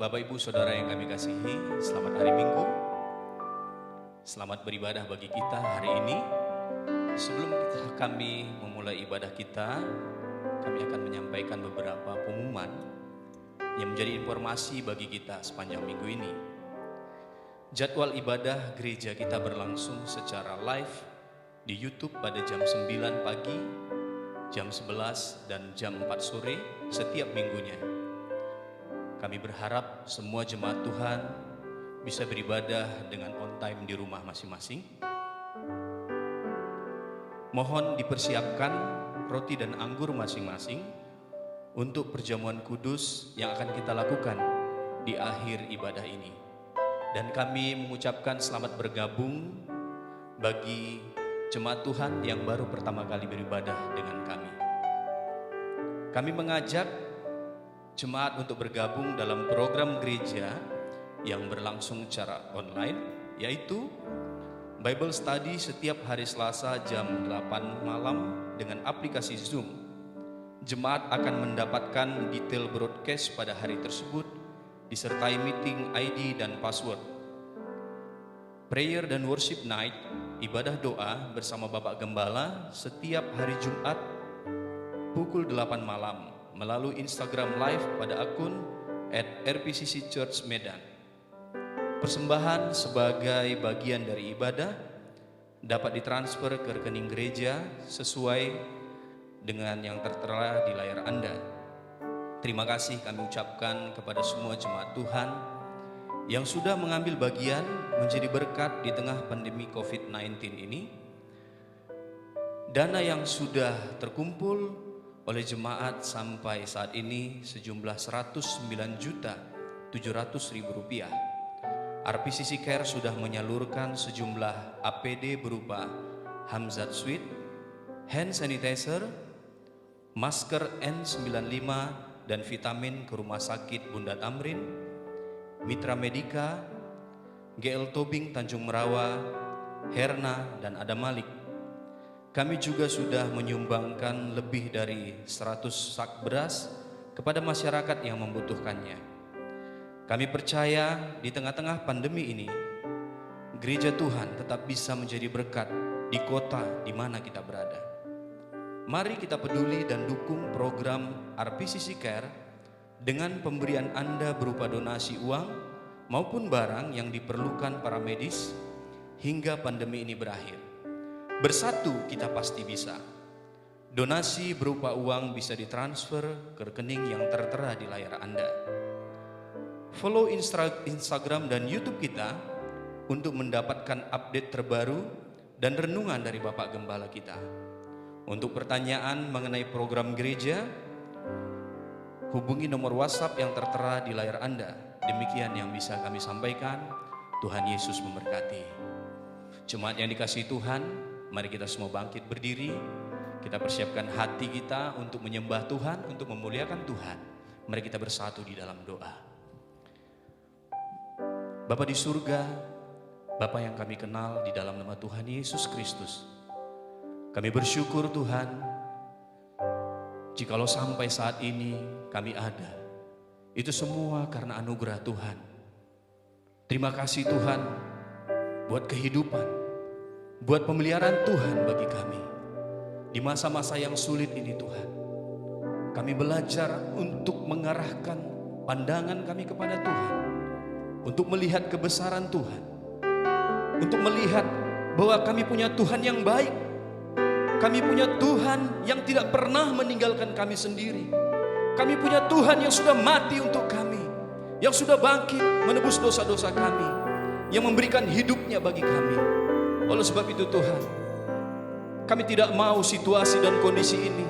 Bapak Ibu Saudara yang kami kasihi, selamat hari Minggu. Selamat beribadah bagi kita hari ini. Sebelum kami memulai ibadah kita, kami akan menyampaikan beberapa pengumuman yang menjadi informasi bagi kita sepanjang minggu ini. Jadwal ibadah gereja kita berlangsung secara live di YouTube pada jam 9 pagi, jam 11 dan jam 4 sore setiap minggunya. Kami berharap semua jemaat Tuhan bisa beribadah dengan on time di rumah masing-masing. Mohon dipersiapkan roti dan anggur masing-masing untuk perjamuan kudus yang akan kita lakukan di akhir ibadah ini. Dan kami mengucapkan selamat bergabung bagi jemaat Tuhan yang baru pertama kali beribadah dengan kami. Kami mengajak jemaat untuk bergabung dalam program gereja yang berlangsung secara online, yaitu Bible Study setiap hari Selasa jam 8 malam dengan aplikasi Zoom. Jemaat akan mendapatkan detail broadcast pada hari tersebut disertai meeting ID dan password. Prayer dan Worship Night, ibadah doa bersama Bapak Gembala setiap hari Jumat pukul 8 malam melalui Instagram Live pada akun @RPCC Church Medan. Persembahan sebagai bagian dari ibadah dapat ditransfer ke rekening gereja sesuai dengan yang tertera di layar Anda. Terima kasih kami ucapkan kepada semua jemaat Tuhan yang sudah mengambil bagian menjadi berkat di tengah pandemi COVID-19 ini. Dana yang sudah terkumpul oleh jemaat sampai saat ini sejumlah Rp109.700.000. RPCC Care sudah menyalurkan sejumlah APD berupa Hamzat Suite, hand sanitizer, masker N95 dan vitamin ke Rumah Sakit Bunda Tamrin, Mitra Medika, GL Tobing Tanjung Merawa, Herna dan Adam Malik. Kami juga sudah menyumbangkan lebih dari 100 sak beras kepada masyarakat yang membutuhkannya. Kami percaya di tengah-tengah pandemi ini, gereja Tuhan tetap bisa menjadi berkat di kota di mana kita berada. Mari kita peduli dan dukung program RPCC Care dengan pemberian Anda berupa donasi uang maupun barang yang diperlukan para medis hingga pandemi ini berakhir. Bersatu kita pasti bisa. Donasi berupa uang bisa ditransfer ke rekening yang tertera di layar Anda. Follow Instagram dan YouTube kita untuk mendapatkan update terbaru dan renungan dari Bapak Gembala kita. Untuk pertanyaan mengenai program gereja, hubungi nomor WhatsApp yang tertera di layar Anda. Demikian yang bisa kami sampaikan. Tuhan Yesus memberkati. Jemaat yang dikasihi Tuhan, mari kita semua bangkit berdiri. Kita persiapkan hati kita untuk menyembah Tuhan, untuk memuliakan Tuhan. Mari kita bersatu di dalam doa. Bapa di surga, Bapa yang kami kenal di dalam nama Tuhan Yesus Kristus, kami bersyukur Tuhan, jikalau sampai saat ini kami ada, itu semua karena anugerah Tuhan. Terima kasih Tuhan buat kehidupan, buat pemeliharaan Tuhan bagi kami. Di masa-masa yang sulit ini Tuhan, kami belajar untuk mengarahkan pandangan kami kepada Tuhan, untuk melihat kebesaran Tuhan, untuk melihat bahwa kami punya Tuhan yang baik. Kami punya Tuhan yang tidak pernah meninggalkan kami sendiri. Kami punya Tuhan yang sudah mati untuk kami, yang sudah bangkit menebus dosa-dosa kami, yang memberikan hidupnya bagi kami. Oleh sebab itu Tuhan, kami tidak mau situasi dan kondisi ini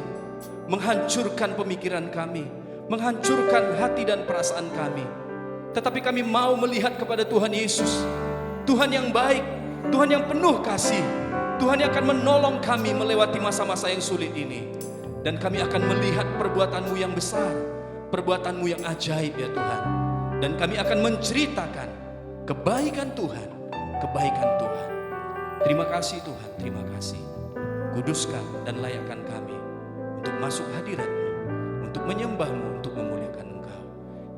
menghancurkan pemikiran kami, menghancurkan hati dan perasaan kami. Tetapi kami mau melihat kepada Tuhan Yesus, Tuhan yang baik, Tuhan yang penuh kasih, Tuhan yang akan menolong kami melewati masa-masa yang sulit ini. Dan kami akan melihat perbuatan-Mu yang besar, perbuatan-Mu yang ajaib ya Tuhan. Dan kami akan menceritakan kebaikan Tuhan, kebaikan Tuhan. Terima kasih Tuhan, terima kasih. Kuduskan dan layakkan kami untuk masuk hadirat-Mu, untuk menyembah-Mu, untuk memuliakan Engkau.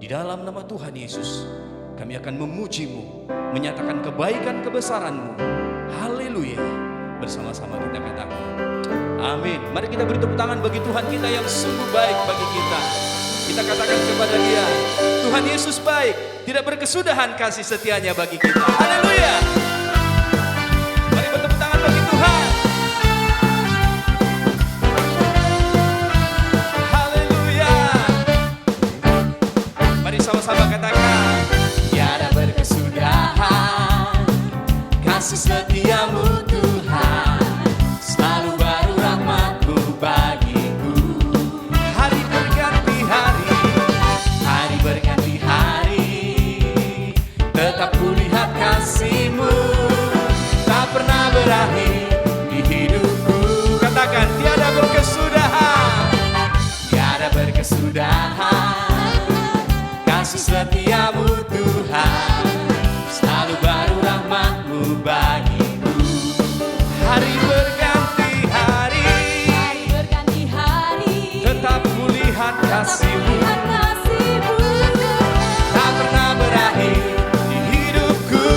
Di dalam nama Tuhan Yesus, kami akan memuji-Mu, menyatakan kebaikan kebesaran-Mu. Haleluya. Bersama-sama kita katakan amin. Mari kita beri tepuk tangan bagi Tuhan kita yang sungguh baik bagi kita. Kita katakan kepada Dia, Tuhan Yesus baik, tidak berkesudahan kasih setianya bagi kita. Haleluya. Mari bertepuk tangan bagi Tuhan. Haleluya. Mari sama-sama katakan, tiada berkesudahan kasih setiamu Tuhan, selalu baru rahmat-Mu bagiku. Hari berganti hari, hari berganti hari, tetap kulihat kasih-Mu, tak pernah berakhir di hidupku. Katakan, tiada berkesudahan, tiada berkesudahan kasih setiamu Tuhan, selalu baru rahmat-Mu bagiku. Hari berganti hari, hari berganti hari, tetap kulihat kasih-Mu, tak pernah berakhir di hidupku.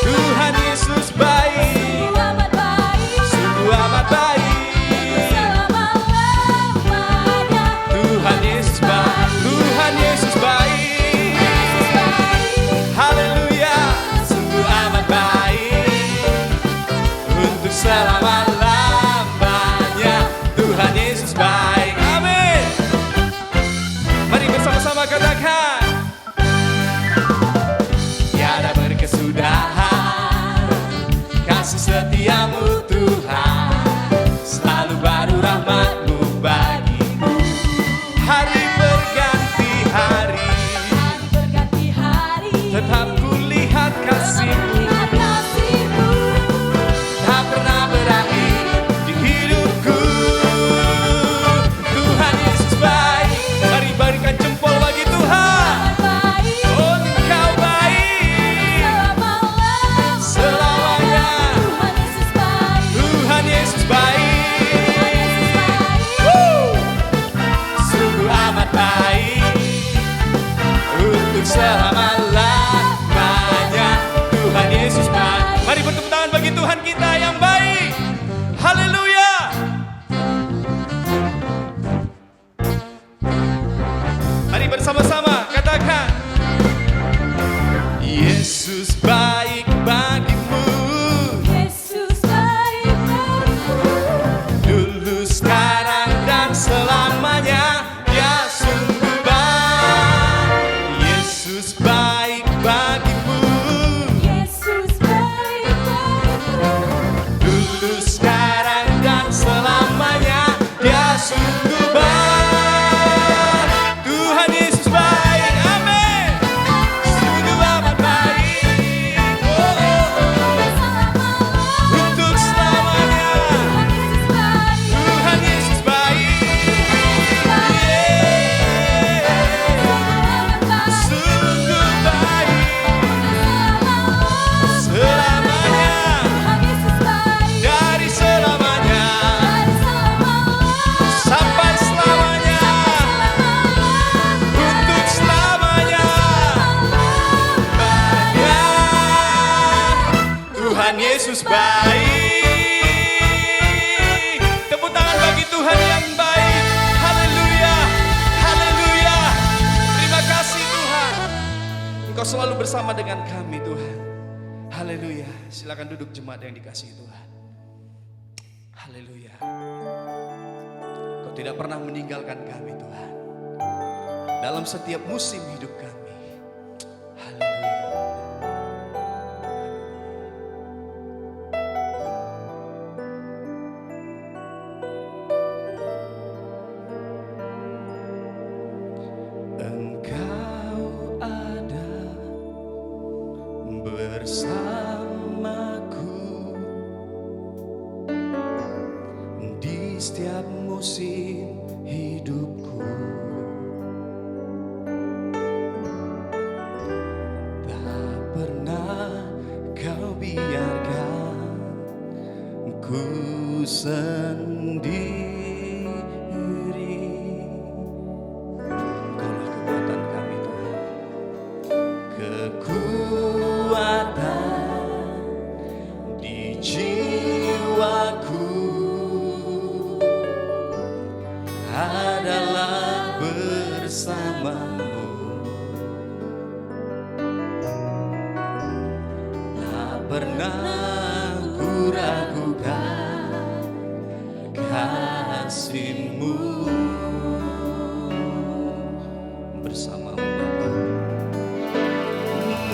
Tuhan Yesus baik, sungguh amat baik. Tuhan Yesus baik, Tuhan Yesus baik. Haleluya, sungguh amat baik untuk selama-lamanya. Tuhan Yesus baik, amin. Mari bersama-sama katakan, tiada berkesudahan kasih setiamu Tuhan, selalu baru rahmat-Mu bagiku. Hari berganti hari, tetap kulihat kasih-Mu, tak pernah berakhir di hidupku. Tuhan Yesus baik. Mari berikan jempol bagi Tuhan. Oh, Engkau baik selamanya. Tuhan Yesus baik. Sungguh amat baik untuk selama-lamanya. Tuhan Yesus baik. Mari bertepuk tangan bagi Tuhan kita yang baik. Haleluya. Mari bersama-sama katakan, Yesus baik bagimu, dulu, sekarang, dan selamanya. Dia sungguh baik. Yesus baik bagimu, dulu, sekarang, dan selamanya. Dia sungguh baik. Tuhan Yesus baik, amin. Sungguh amat baik, untuk selamanya. Tuhan Yesus baik, sungguh baik, selamanya, dari selamanya sampai selamanya, untuk selamanya. Tuhan Yesus baik. Tepuk tangan bagi Tuhan yang baik. Haleluya, haleluya. Terima kasih Tuhan, Engkau selalu bersama dengan kami Tuhan. Haleluya. Silakan duduk jemaat yang dikasihi Tuhan. Haleluya. Kau tidak pernah meninggalkan kami Tuhan, dalam setiap musim hidup kami. Haleluya. Engkau ada bersamaku di setiap musim hidupku. Tak pernah kau biarkan ku sendiri. pernah ku ragukan kasih-Mu. Bersamamu Bapa,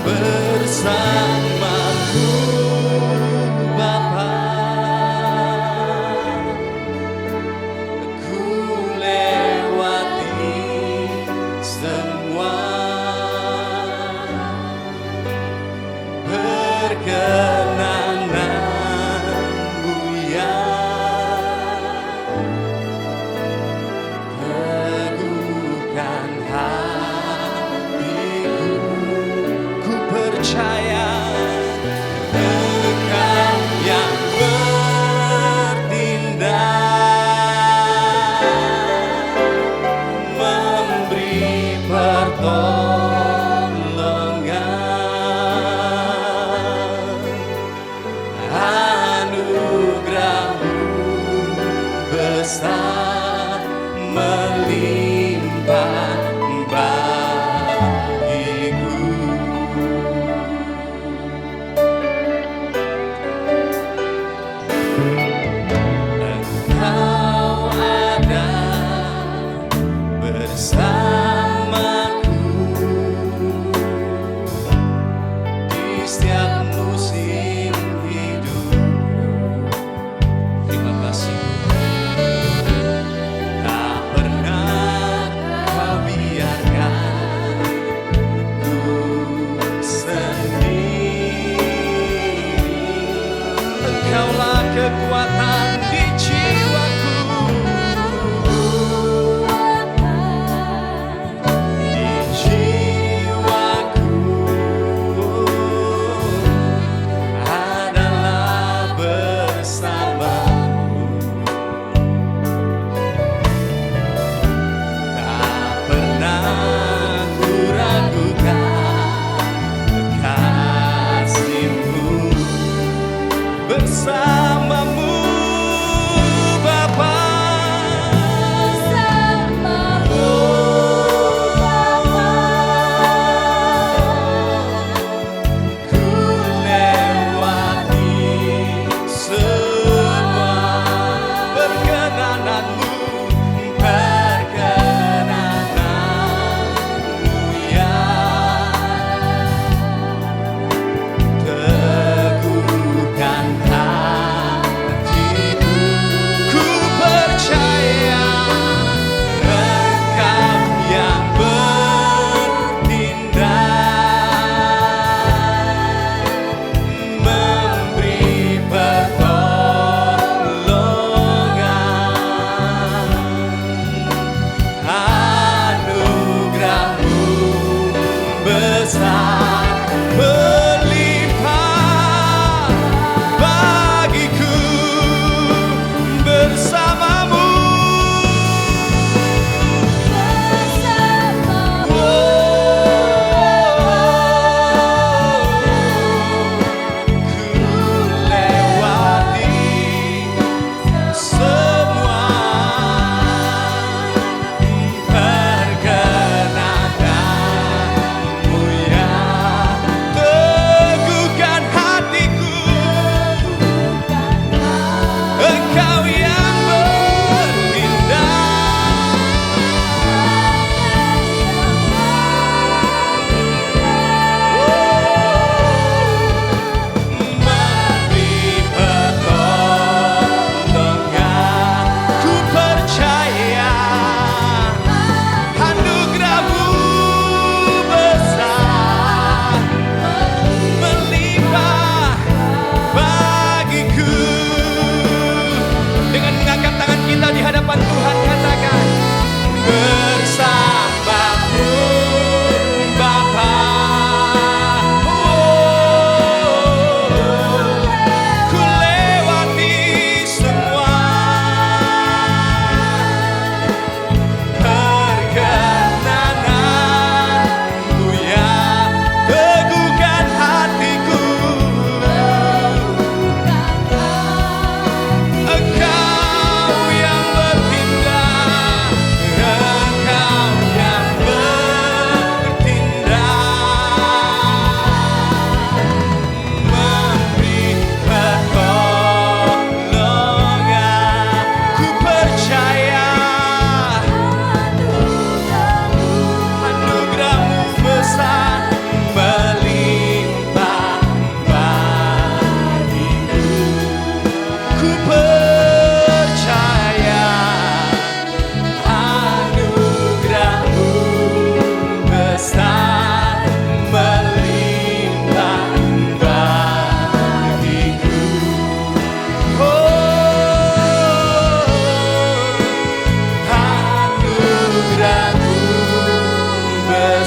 bersamamu Bapa, ku lewati semua perkenanan-Mu yang teguhkan hatiku. Ku percaya Engkau yang bertindak, memberi pertolongan, anugerah-Mu besar melimpah bagiku.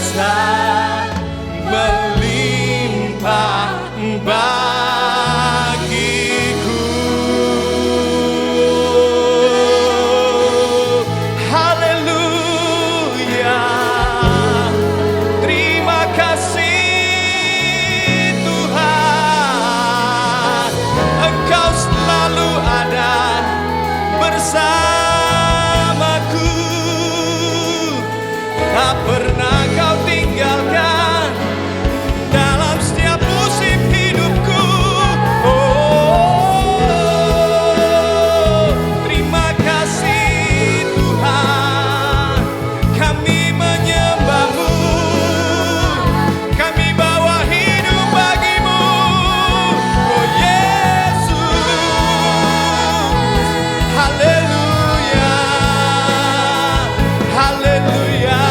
kuasa melimpah bagiku. Haleluya. Terima kasih Tuhan, Engkau selalu ada bersamaku. Tak pernah Kau tinggalkan dalam setiap musim hidupku. Oh, terima kasih Tuhan, kami menyembah-Mu, kami bawa hidup bagi-Mu. Oh Yesus, haleluya, haleluya.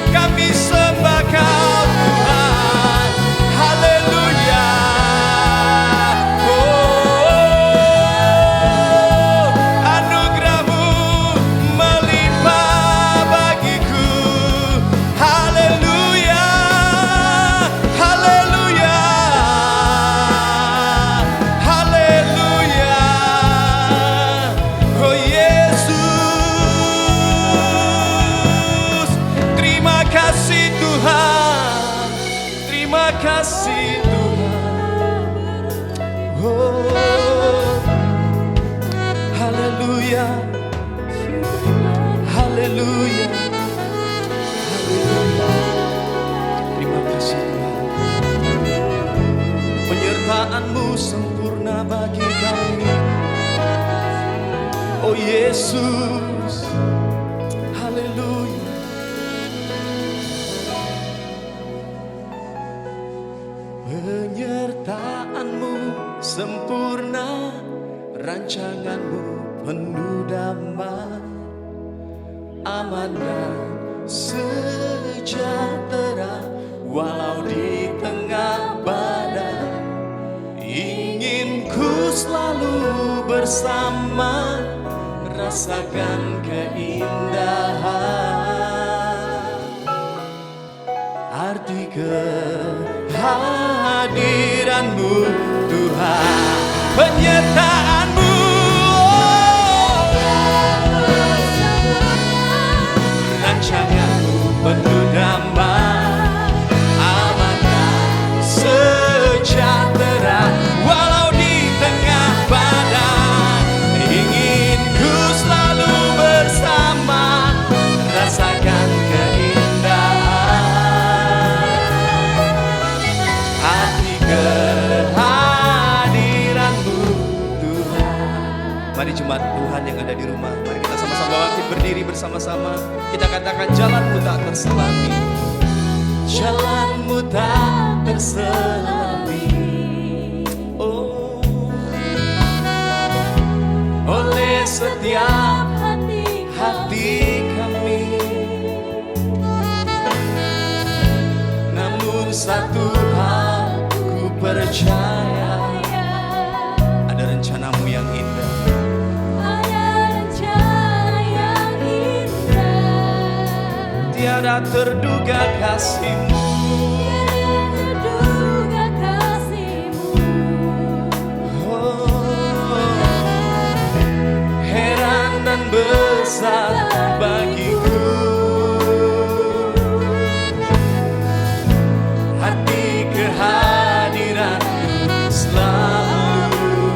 Kami sembah Kau Tuhan, haleluya. Oh, anugerah-Mu melimpah bagiku. Haleluya, haleluya, haleluya. Oh Yesus, terima kasih Tuhan, terima kasih Tuhan. Oh, haleluya, haleluya, haleluya. Terima kasih Tuhan. Penyertaan-Mu sempurna bagi kami. Oh Yesus, haleluya. Penyertaan-Mu sempurna, rancangan-Mu penuh damai, aman dan sejahtera walau di tengah badai. Ingin ku selalu bersama, rasakan keindahan arti kehadiran-Mu Tuhan. Penyertaan-Mu, rancangan-Mu penuh damai, aman dan sejahtera walau di tengah badai. Ingin ku selalu bersama, rasakan keindahan arti kehadiran-Mu Tuhan. Mari jemaat Tuhan yang ada di rumah, mari kita sama-sama bangkit berdiri bersama-sama. Kita katakan, jalan-Mu tak terselami, jalan-Mu tak terselami. Oh, oleh setiap hati kami, namun satu hal ku percaya, ada rencana-Mu yang indah. Tiada terduga kasih-Mu, oh, heran dan besar bagiku arti kehadiran-Mu selalu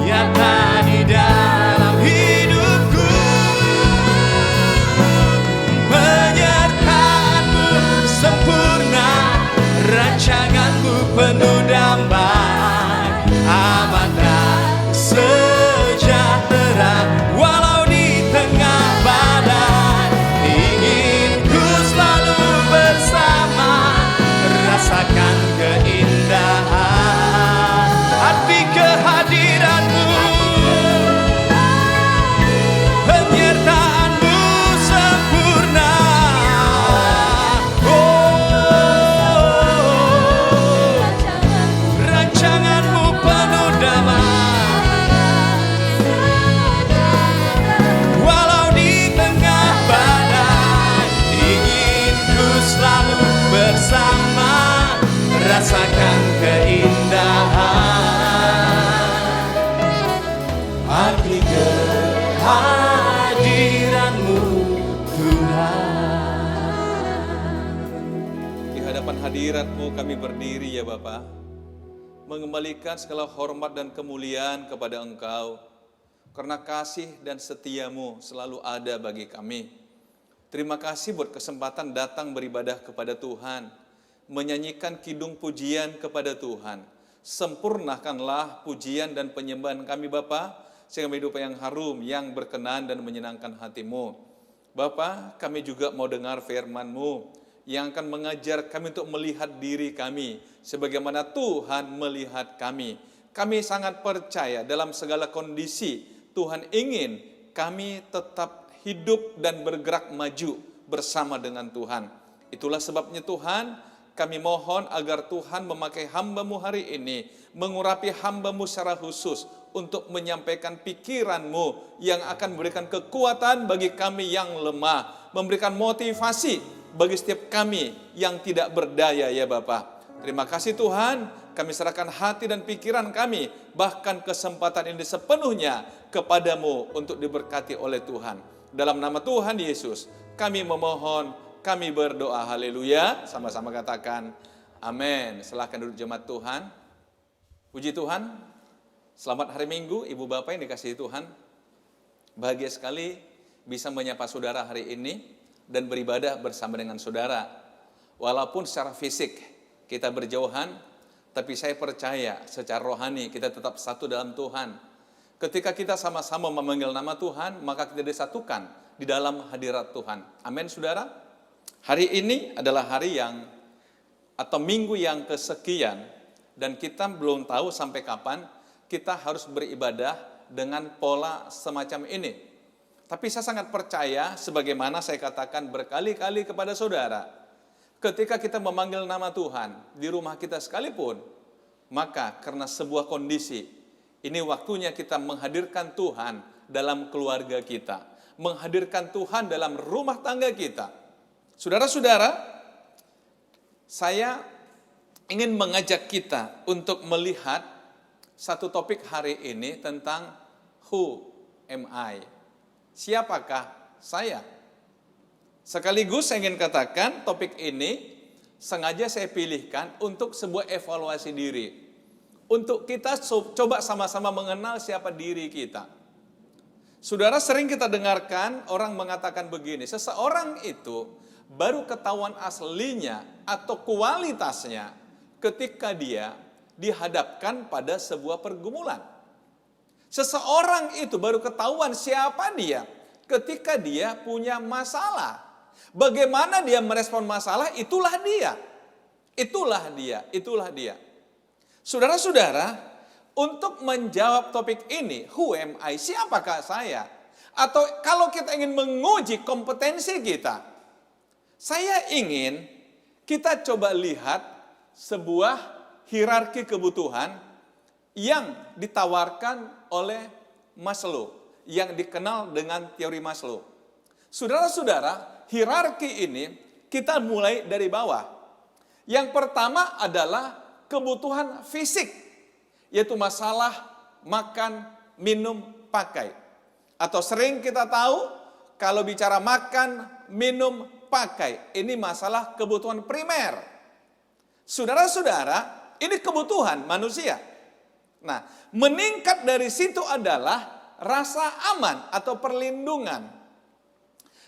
nyata di dalam hidupku. Penyertaan-Mu sempurna, rancangan-Mu penuh damai, aman dan sejahtera walau hadirat-Mu kami berdiri ya Bapa, mengembalikan segala hormat dan kemuliaan kepada Engkau, karena kasih dan setia-Mu selalu ada bagi kami. Terima kasih buat kesempatan datang beribadah kepada Tuhan, menyanyikan kidung pujian kepada Tuhan. Sempurnakanlah pujian dan penyembahan kami Bapa, sehingga hidup yang harum, yang berkenan dan menyenangkan hati-Mu. Bapa, kami juga mau dengar firman-Mu, yang akan mengajar kami untuk melihat diri kami sebagaimana Tuhan melihat kami. Kami sangat percaya dalam segala kondisi Tuhan ingin kami tetap hidup dan bergerak maju bersama dengan Tuhan. Itulah sebabnya Tuhan, kami mohon agar Tuhan memakai hamba-Mu hari ini, mengurapi hamba-Mu secara khusus untuk menyampaikan pikiran-Mu yang akan memberikan kekuatan bagi kami yang lemah, memberikan motivasi bagi setiap kami yang tidak berdaya ya Bapa. Terima kasih Tuhan, kami serahkan hati dan pikiran kami, bahkan kesempatan ini sepenuhnya kepadamu untuk diberkati oleh Tuhan. Dalam nama Tuhan Yesus, kami memohon, kami berdoa, haleluya. Sama-sama katakan, amin. Silahkan duduk jemaat Tuhan. Puji Tuhan, selamat hari Minggu, Ibu Bapak yang dikasihi Tuhan. Bahagia sekali bisa menyapa saudara hari ini dan beribadah bersama dengan saudara. Walaupun secara fisik kita berjauhan, tapi saya percaya secara rohani kita tetap satu dalam Tuhan. Ketika kita sama-sama memanggil nama Tuhan, maka kita disatukan di dalam hadirat Tuhan. Amin saudara. Hari ini adalah hari yang atau minggu yang kesekian, dan kita belum tahu sampai kapan kita harus beribadah dengan pola semacam ini. Tapi saya sangat percaya, sebagaimana saya katakan berkali-kali kepada saudara, ketika kita memanggil nama Tuhan di rumah kita sekalipun, maka karena sebuah kondisi, ini waktunya kita menghadirkan Tuhan dalam keluarga kita, menghadirkan Tuhan dalam rumah tangga kita. Saudara-saudara, saya ingin mengajak kita untuk melihat satu topik hari ini tentang Who am I? Siapakah saya? Sekaligus saya ingin katakan topik ini sengaja saya pilihkan untuk sebuah evaluasi diri. Untuk kita coba sama-sama mengenal siapa diri kita. Saudara, sering kita dengarkan orang mengatakan begini, seseorang itu baru ketahuan aslinya atau kualitasnya ketika dia dihadapkan pada sebuah pergumulan. Seseorang itu baru ketahuan siapa dia ketika dia punya masalah. Bagaimana dia merespon masalah, itulah dia. Itulah dia, itulah dia. Saudara-saudara, untuk menjawab topik ini, who am I? Siapakah saya? Atau kalau kita ingin menguji kompetensi kita, saya ingin kita coba lihat sebuah hierarki kebutuhan yang ditawarkan oleh Maslow, yang dikenal dengan teori Maslow. Saudara-saudara, hierarki ini kita mulai dari bawah. Yang pertama adalah kebutuhan fisik, yaitu masalah makan, minum, pakai. Atau sering kita tahu, kalau bicara makan, minum, pakai, ini masalah kebutuhan primer. Saudara-saudara, ini kebutuhan manusia. Nah, meningkat dari situ adalah rasa aman atau perlindungan.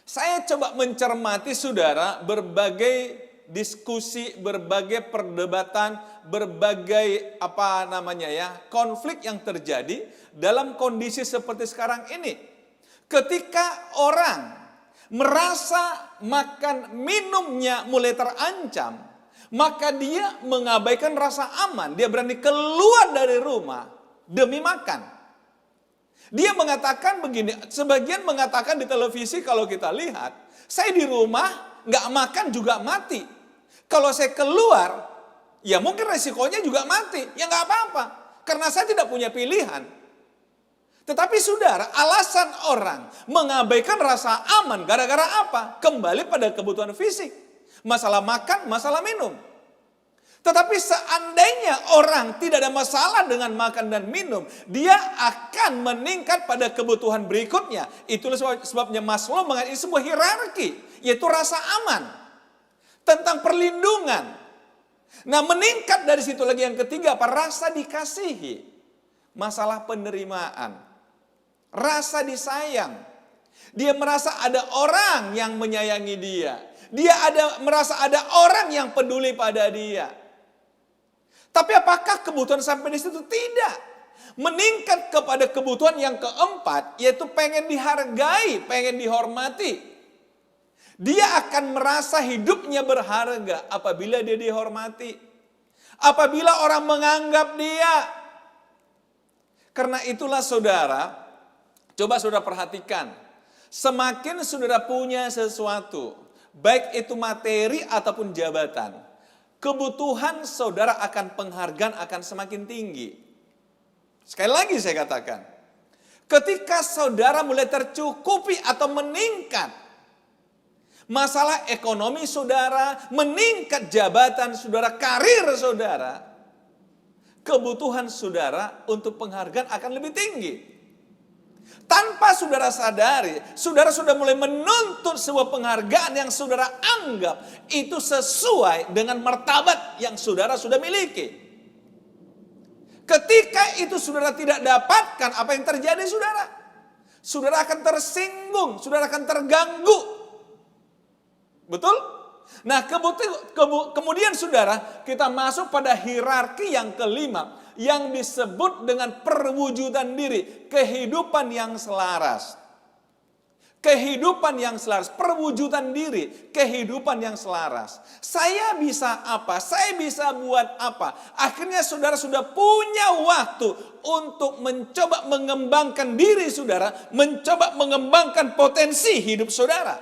Saya coba mencermati saudara berbagai diskusi, berbagai perdebatan, berbagai konflik yang terjadi dalam kondisi seperti sekarang ini. Ketika orang merasa makan minumnya mulai terancam, maka dia mengabaikan rasa aman. Dia berani keluar dari rumah demi makan. Dia mengatakan begini, sebagian mengatakan di televisi kalau kita lihat, saya di rumah nggak makan juga mati. Kalau saya keluar, ya mungkin resikonya juga mati. Ya nggak apa-apa, karena saya tidak punya pilihan. Tetapi saudara, alasan orang mengabaikan rasa aman gara-gara apa? Kembali pada kebutuhan fisik. Masalah makan, masalah minum. Tetapi seandainya orang tidak ada masalah dengan makan dan minum, dia akan meningkat pada kebutuhan berikutnya. Itulah sebabnya Maslow mengatakan sebuah hierarki, yaitu rasa aman. Tentang perlindungan. Nah, meningkat dari situ lagi yang ketiga apa? Rasa dikasihi. Masalah penerimaan. Rasa disayang. Dia merasa ada orang yang menyayangi dia. Dia merasa ada orang yang peduli pada dia. Tapi apakah kebutuhan sampai di situ? Tidak. Meningkat kepada kebutuhan yang keempat, yaitu pengen dihargai, pengen dihormati. Dia akan merasa hidupnya berharga apabila dia dihormati. Apabila orang menganggap dia. Karena itulah saudara, coba saudara perhatikan. Semakin saudara punya sesuatu, baik itu materi ataupun jabatan, kebutuhan saudara akan penghargaan akan semakin tinggi. Sekali lagi saya katakan, ketika saudara mulai tercukupi atau meningkat, masalah ekonomi saudara, meningkat jabatan saudara, karir saudara, kebutuhan saudara untuk penghargaan akan lebih tinggi. Tanpa saudara sadari, saudara sudah mulai menuntut sebuah penghargaan yang saudara anggap itu sesuai dengan martabat yang saudara sudah miliki. Ketika itu saudara tidak dapatkan, apa yang terjadi saudara? Saudara akan tersinggung, saudara akan terganggu. Betul? Nah, kemudian saudara, kita masuk pada hierarki yang kelima, yang disebut dengan perwujudan diri, kehidupan yang selaras. Kehidupan yang selaras, perwujudan diri, kehidupan yang selaras. Saya bisa apa? Saya bisa buat apa? Akhirnya saudara sudah punya waktu untuk mencoba mengembangkan diri saudara, mencoba mengembangkan potensi hidup saudara.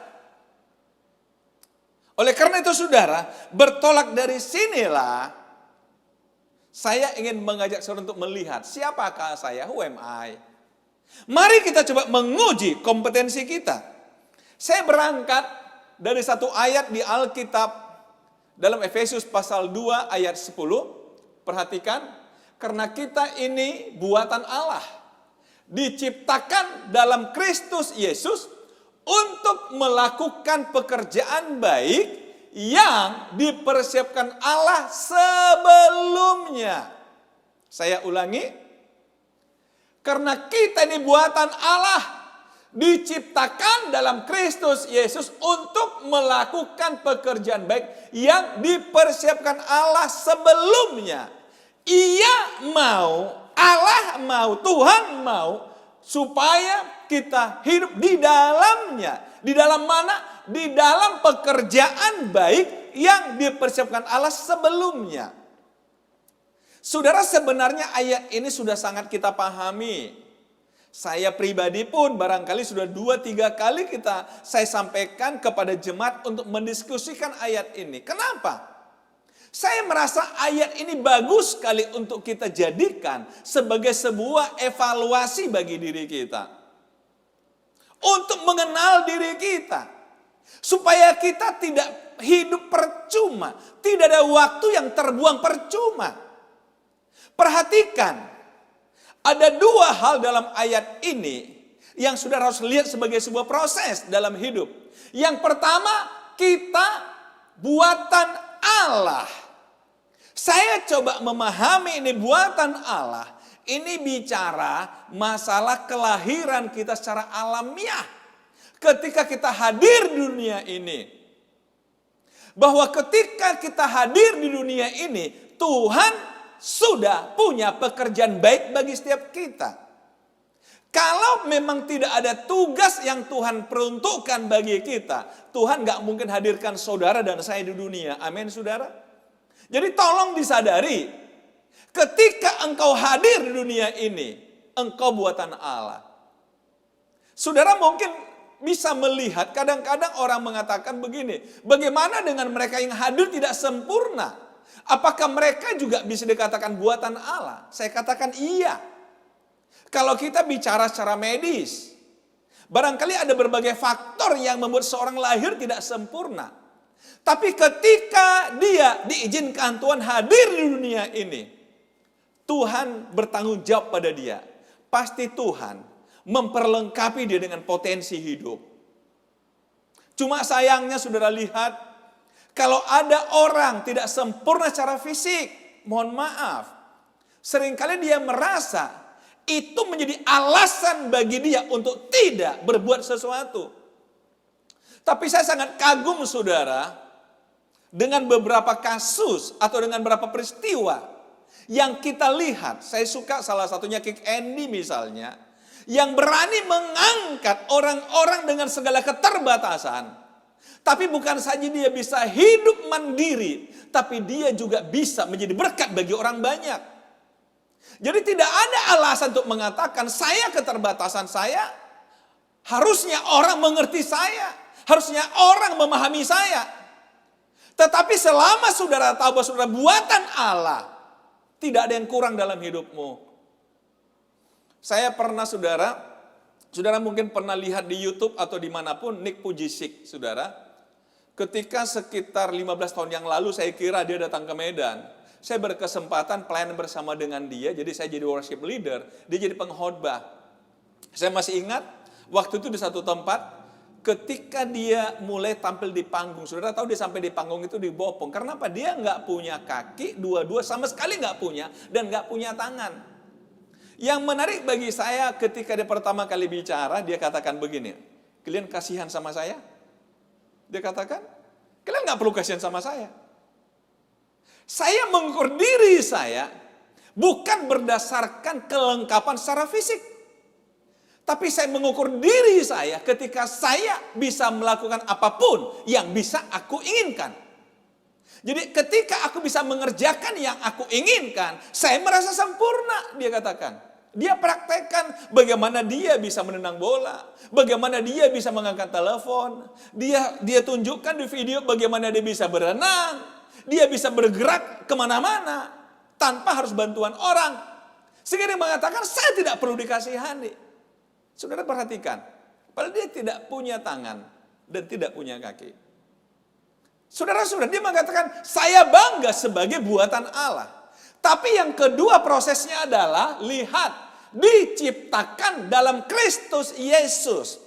Oleh karena itu saudara, bertolak dari sinilah saya ingin mengajak saudara untuk melihat siapakah saya, who am I? Mari kita coba menguji kompetensi kita. Saya berangkat dari satu ayat di Alkitab dalam Efesus pasal 2 ayat 10. Perhatikan, karena kita ini buatan Allah, diciptakan dalam Kristus Yesus untuk melakukan pekerjaan baik yang dipersiapkan Allah sebelumnya. Saya ulangi. Karena kita ini buatan Allah, diciptakan dalam Kristus Yesus untuk melakukan pekerjaan baik yang dipersiapkan Allah sebelumnya. Allah mau, Tuhan mau supaya kita hidup di dalamnya. Di dalam mana? Di dalam pekerjaan baik yang dipersiapkan Allah sebelumnya. Saudara, sebenarnya ayat ini sudah sangat kita pahami. Saya pribadi pun barangkali sudah 2-3 kali saya sampaikan kepada jemaat untuk mendiskusikan ayat ini. Kenapa? Saya merasa ayat ini bagus sekali untuk kita jadikan sebagai sebuah evaluasi bagi diri kita. Untuk mengenal diri kita. Supaya kita tidak hidup percuma. Tidak ada waktu yang terbuang percuma. Perhatikan, ada 2 hal dalam ayat ini yang saudara harus lihat sebagai sebuah proses dalam hidup. Yang pertama, kita buatan Allah. Saya coba memahami ini buatan Allah. Ini bicara masalah kelahiran kita secara alamiah. Ketika kita hadir di dunia ini. Bahwa ketika kita hadir di dunia ini, Tuhan sudah punya pekerjaan baik bagi setiap kita. Kalau memang tidak ada tugas yang Tuhan peruntukkan bagi kita, Tuhan gak mungkin hadirkan saudara dan saya di dunia. Amin saudara. Jadi tolong disadari, ketika engkau hadir di dunia ini, engkau buatan Allah. Saudara mungkin bisa melihat, kadang-kadang orang mengatakan begini, bagaimana dengan mereka yang hadir tidak sempurna? Apakah mereka juga bisa dikatakan buatan Allah? Saya katakan iya. Kalau kita bicara secara medis, barangkali ada berbagai faktor yang membuat seorang lahir tidak sempurna. Tapi ketika dia diizinkan Tuhan hadir di dunia ini, Tuhan bertanggung jawab pada dia. Pasti Tuhan memperlengkapi dia dengan potensi hidup. Cuma sayangnya saudara lihat, Kalau ada orang tidak sempurna secara fisik, mohon maaf, seringkali dia merasa itu menjadi alasan bagi dia untuk tidak berbuat sesuatu. Tapi saya sangat kagum saudara, dengan beberapa kasus atau dengan beberapa peristiwa yang kita lihat. Saya suka salah satunya Kick Andy misalnya, yang berani mengangkat orang-orang dengan segala keterbatasan. Tapi bukan saja dia bisa hidup mandiri, tapi dia juga bisa menjadi berkat bagi orang banyak. Jadi tidak ada alasan untuk mengatakan saya keterbatasan saya, harusnya orang mengerti saya, harusnya orang memahami saya. Tetapi selama saudara tahu bahwa saudara buatan Allah, tidak ada yang kurang dalam hidupmu. Saya pernah saudara mungkin pernah lihat di YouTube atau dimanapun Nick Pujicik saudara. Ketika sekitar 15 tahun yang lalu saya kira dia datang ke Medan. Saya berkesempatan pelayanan bersama dengan dia, jadi saya jadi worship leader, dia jadi pengkhotbah. Saya masih ingat waktu itu di satu tempat, ketika dia mulai tampil di panggung, saudara tahu dia sampai di panggung itu dibopong. Karena apa? Dia nggak punya kaki, dua-dua sama sekali nggak punya, dan nggak punya tangan. Yang menarik bagi saya ketika dia pertama kali bicara, dia katakan begini, kalian kasihan sama saya? Dia katakan, kalian nggak perlu kasihan sama saya. Saya mengukur diri saya bukan berdasarkan kelengkapan secara fisik. Tapi saya mengukur diri saya ketika saya bisa melakukan apapun yang bisa aku inginkan. Jadi ketika aku bisa mengerjakan yang aku inginkan, saya merasa sempurna, dia katakan. Dia praktekkan bagaimana dia bisa menendang bola, bagaimana dia bisa mengangkat telepon, dia tunjukkan di video bagaimana dia bisa berenang, dia bisa bergerak kemana-mana tanpa harus bantuan orang. Sehingga dia mengatakan saya tidak perlu dikasihani. Saudara perhatikan, padahal dia tidak punya tangan dan tidak punya kaki. Saudara-saudara, dia mengatakan saya bangga sebagai buatan Allah. Tapi yang kedua prosesnya adalah, lihat, diciptakan dalam Kristus Yesus.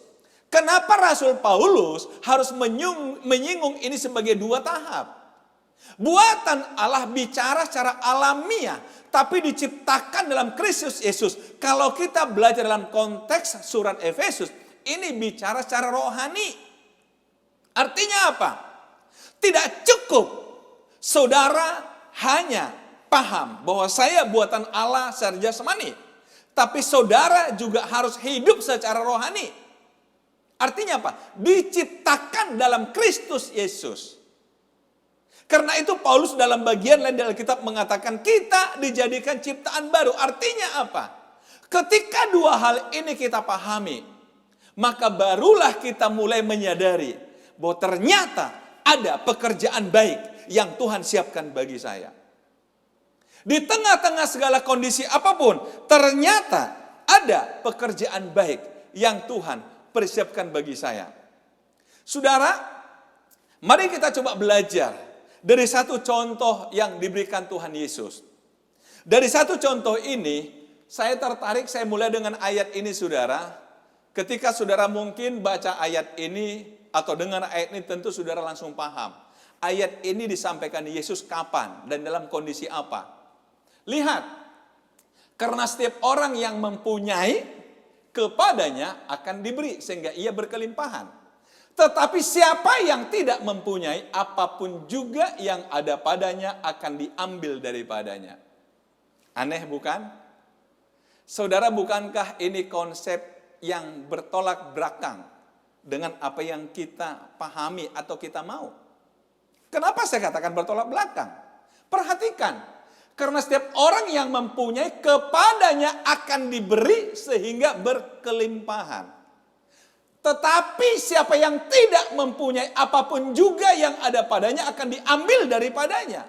Kenapa Rasul Paulus harus menyinggung ini sebagai dua tahap? Buatan Allah bicara secara alamiah, tapi diciptakan dalam Kristus Yesus. Kalau kita belajar dalam konteks surat Efesus, ini bicara secara rohani. Artinya apa? Tidak cukup saudara hanya paham bahwa saya buatan Allah secara jasmani, tapi saudara juga harus hidup secara rohani. Artinya apa? Diciptakan dalam Kristus Yesus. Karena itu Paulus dalam bagian lain dari Alkitab mengatakan kita dijadikan ciptaan baru. Artinya apa? Ketika dua hal ini kita pahami, maka barulah kita mulai menyadari bahwa ternyata ada pekerjaan baik yang Tuhan siapkan bagi saya. Di tengah-tengah segala kondisi apapun, ternyata ada pekerjaan baik yang Tuhan persiapkan bagi saya. Saudara, mari kita coba belajar dari satu contoh yang diberikan Tuhan Yesus. Dari satu contoh ini, saya tertarik, saya mulai dengan ayat ini saudara. Ketika saudara mungkin baca ayat ini, atau dengar ayat ini tentu saudara langsung paham. Ayat ini disampaikan Yesus kapan dan dalam kondisi apa. Lihat, karena setiap orang yang mempunyai, kepadanya akan diberi sehingga ia berkelimpahan. Tetapi siapa yang tidak mempunyai, apapun juga yang ada padanya akan diambil daripadanya. Aneh bukan? Saudara, bukankah ini konsep yang bertolak belakang dengan apa yang kita pahami atau kita mau? Kenapa saya katakan bertolak belakang? Perhatikan. Karena setiap orang yang mempunyai, kepadanya akan diberi sehingga berkelimpahan. Tetapi siapa yang tidak mempunyai, apapun juga yang ada padanya akan diambil daripadanya.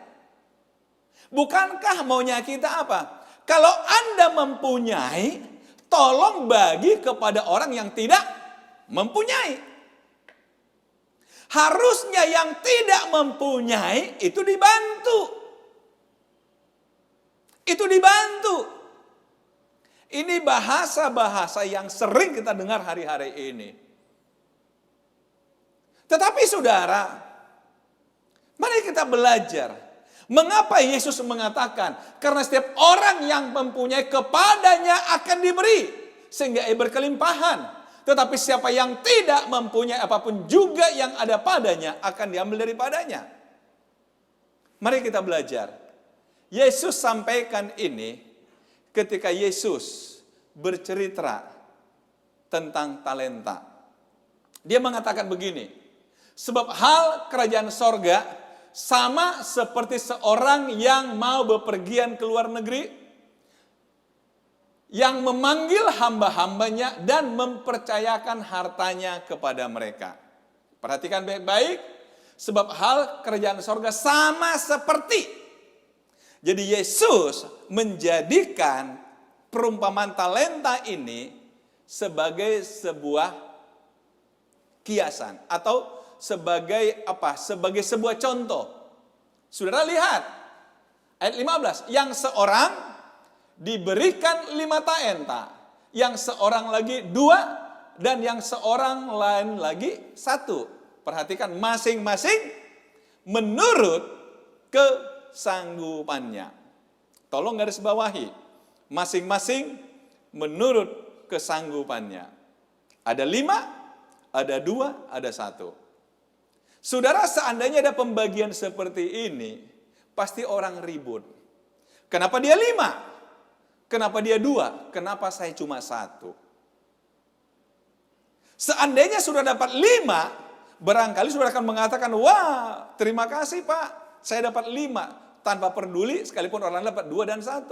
Bukankah maunya kita apa? Kalau Anda mempunyai, tolong bagi kepada orang yang tidak mempunyai. Harusnya yang tidak mempunyai itu dibantu. Itu dibantu. Ini bahasa-bahasa yang sering kita dengar hari-hari ini. Tetapi saudara, mari kita belajar. Mengapa Yesus mengatakan, karena setiap orang yang mempunyai kepadanya akan diberi, sehingga ia berkelimpahan. Tetapi siapa yang tidak mempunyai apapun juga yang ada padanya akan diambil daripadanya. Mari kita belajar. Yesus sampaikan ini ketika Yesus bercerita tentang talenta. Dia mengatakan begini, sebab hal kerajaan sorga sama seperti seorang yang mau bepergian ke luar negeri, yang memanggil hamba-hambanya dan mempercayakan hartanya kepada mereka. Perhatikan baik-baik, sebab hal kerajaan sorga sama seperti. Jadi Yesus menjadikan perumpamaan talenta ini sebagai sebuah kiasan atau sebagai apa? Sebagai sebuah contoh. Saudara lihat ayat 15, yang seorang diberikan 5 talenta, yang seorang lagi 2, dan yang seorang lain lagi 1. Perhatikan, masing-masing menurut kesanggupannya. Tolong garis bawahi, masing-masing menurut kesanggupannya. Ada 5, ada 2, ada 1. Saudara, seandainya ada pembagian seperti ini, pasti orang ribut. Kenapa dia 5? Kenapa dia 2? Kenapa saya cuma 1? Seandainya sudah dapat 5, barangkali sudah akan mengatakan, wah, terima kasih Pak, saya dapat 5. Tanpa peduli, sekalipun orang dapat 2 dan 1.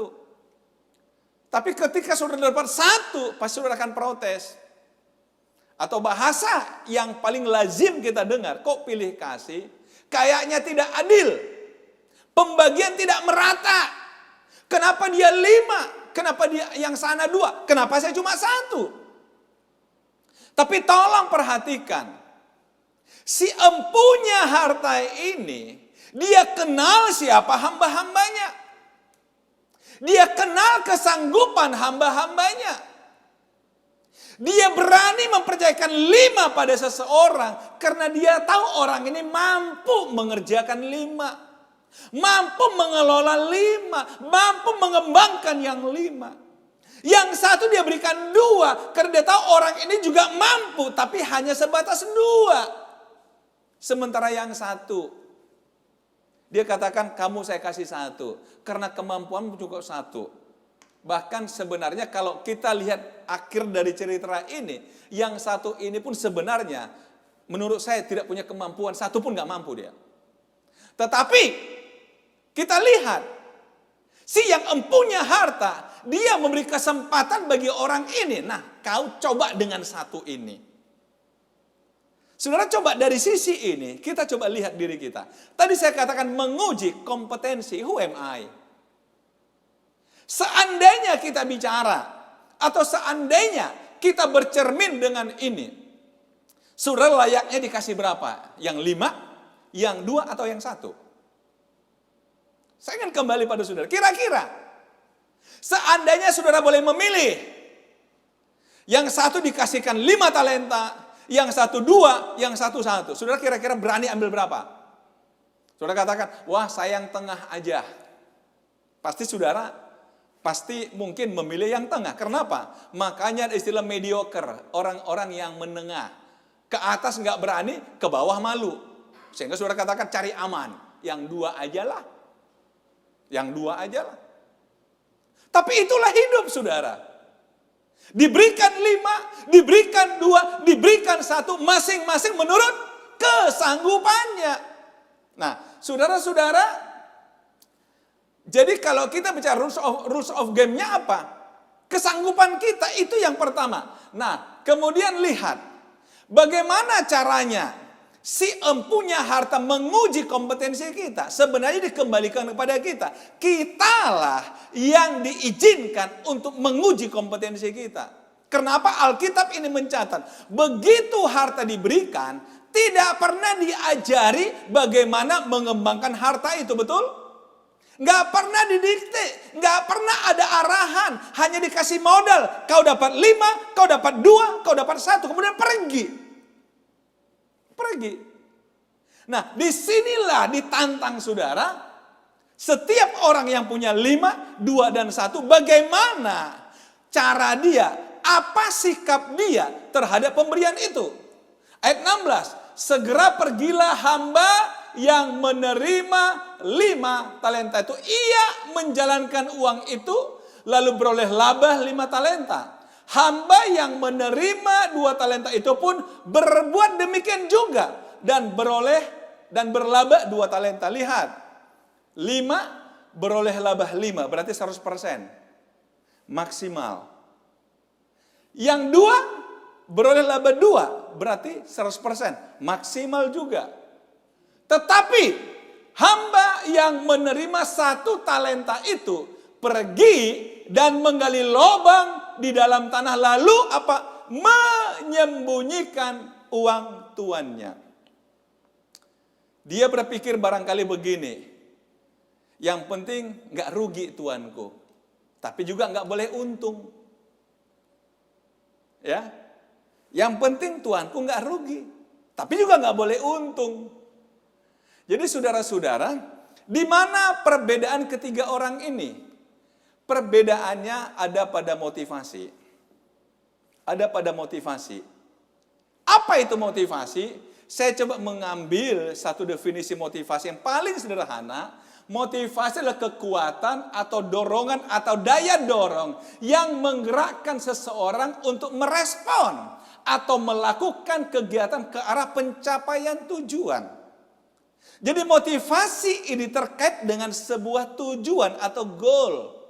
Tapi ketika saudara dapat 1, pasti saudara akan protes. Atau bahasa yang paling lazim kita dengar, kok pilih kasih? Kayaknya tidak adil. Pembagian tidak merata. Kenapa dia 5? Kenapa dia yang sana 2? Kenapa saya cuma 1? Tapi tolong perhatikan. Si empunya harta ini, dia kenal siapa hamba-hambanya. Dia kenal kesanggupan hamba-hambanya. Dia berani mempercayakan 5 pada seseorang karena dia tahu orang ini mampu mengerjakan 5. Mampu mengelola 5. Mampu mengembangkan yang 5. Yang 1 dia berikan 2 karena dia tahu orang ini juga mampu tapi hanya sebatas 2. Sementara yang 1 dia katakan, kamu saya kasih 1. Karena kemampuanmu cukup 1. Bahkan sebenarnya kalau kita lihat akhir dari cerita ini, yang 1 ini pun sebenarnya menurut saya tidak punya kemampuan, 1 pun gak mampu dia. Tetapi kita lihat, si yang empunya harta, dia memberi kesempatan bagi orang ini. Nah, kau coba dengan 1 ini. Saudara, coba dari sisi ini, kita coba lihat diri kita. Tadi saya katakan menguji kompetensi, who am I? Seandainya kita bicara, atau seandainya kita bercermin dengan ini, saudara layaknya dikasih berapa? Yang 5, yang 2, atau yang 1? Saya ingin kembali pada saudara, kira-kira, seandainya saudara boleh memilih, yang 1 dikasihkan 5 talenta, yang 1 2, yang 1 1. Saudara kira-kira berani ambil berapa? Saudara katakan, wah saya yang tengah aja. Pasti saudara, pasti mungkin memilih yang tengah. Kenapa? Makanya istilah mediocre, orang-orang yang menengah. Ke atas nggak berani, ke bawah malu. Sehingga saudara katakan cari aman. Yang 2 aja lah. Yang 2 aja lah. Tapi itulah hidup saudara. Diberikan 5, diberikan 2, diberikan 1, masing-masing menurut kesanggupannya. Nah, saudara-saudara, jadi kalau kita bicara rules of game-nya apa? Kesanggupan kita itu yang pertama. Nah, kemudian lihat bagaimana caranya si empunya harta menguji kompetensi kita. Sebenarnya dikembalikan kepada kita. Kitalah yang diizinkan untuk menguji kompetensi kita. Kenapa Alkitab ini mencatat? Begitu harta diberikan, tidak pernah diajari bagaimana mengembangkan harta itu, betul? Nggak pernah didikte, nggak pernah ada arahan. Hanya dikasih modal. Kau dapat 5, kau dapat 2, kau dapat 1. Kemudian pergi. Nah, disinilah ditantang saudara. Setiap orang yang punya 5, 2, dan 1, bagaimana cara dia, apa sikap dia terhadap pemberian itu. Ayat 16, segera pergilah hamba yang menerima 5 talenta itu. Ia menjalankan uang itu, lalu beroleh laba 5 talenta. Hamba yang menerima 2 talenta itu pun berbuat demikian juga, dan berlaba 2 talenta. Lihat, 5 beroleh laba 5, berarti 100%. Maksimal. Yang 2 beroleh laba 2, berarti 100%. Maksimal juga. Tetapi hamba yang menerima 1 talenta itu pergi dan menggali lubang di dalam tanah, lalu apa? Menyembunyikan uang tuannya. Dia berpikir barangkali begini, yang penting nggak rugi tuanku, tapi juga nggak boleh untung. Ya, yang penting tuanku nggak rugi, tapi juga nggak boleh untung. Jadi saudara-saudara, di mana perbedaan ketiga orang ini? Perbedaannya ada pada motivasi. Ada pada motivasi. Apa itu motivasi? Saya coba mengambil satu definisi motivasi yang paling sederhana. Motivasi adalah kekuatan atau dorongan atau daya dorong yang menggerakkan seseorang untuk merespon atau melakukan kegiatan ke arah pencapaian tujuan. Jadi motivasi ini terkait dengan sebuah tujuan atau goal.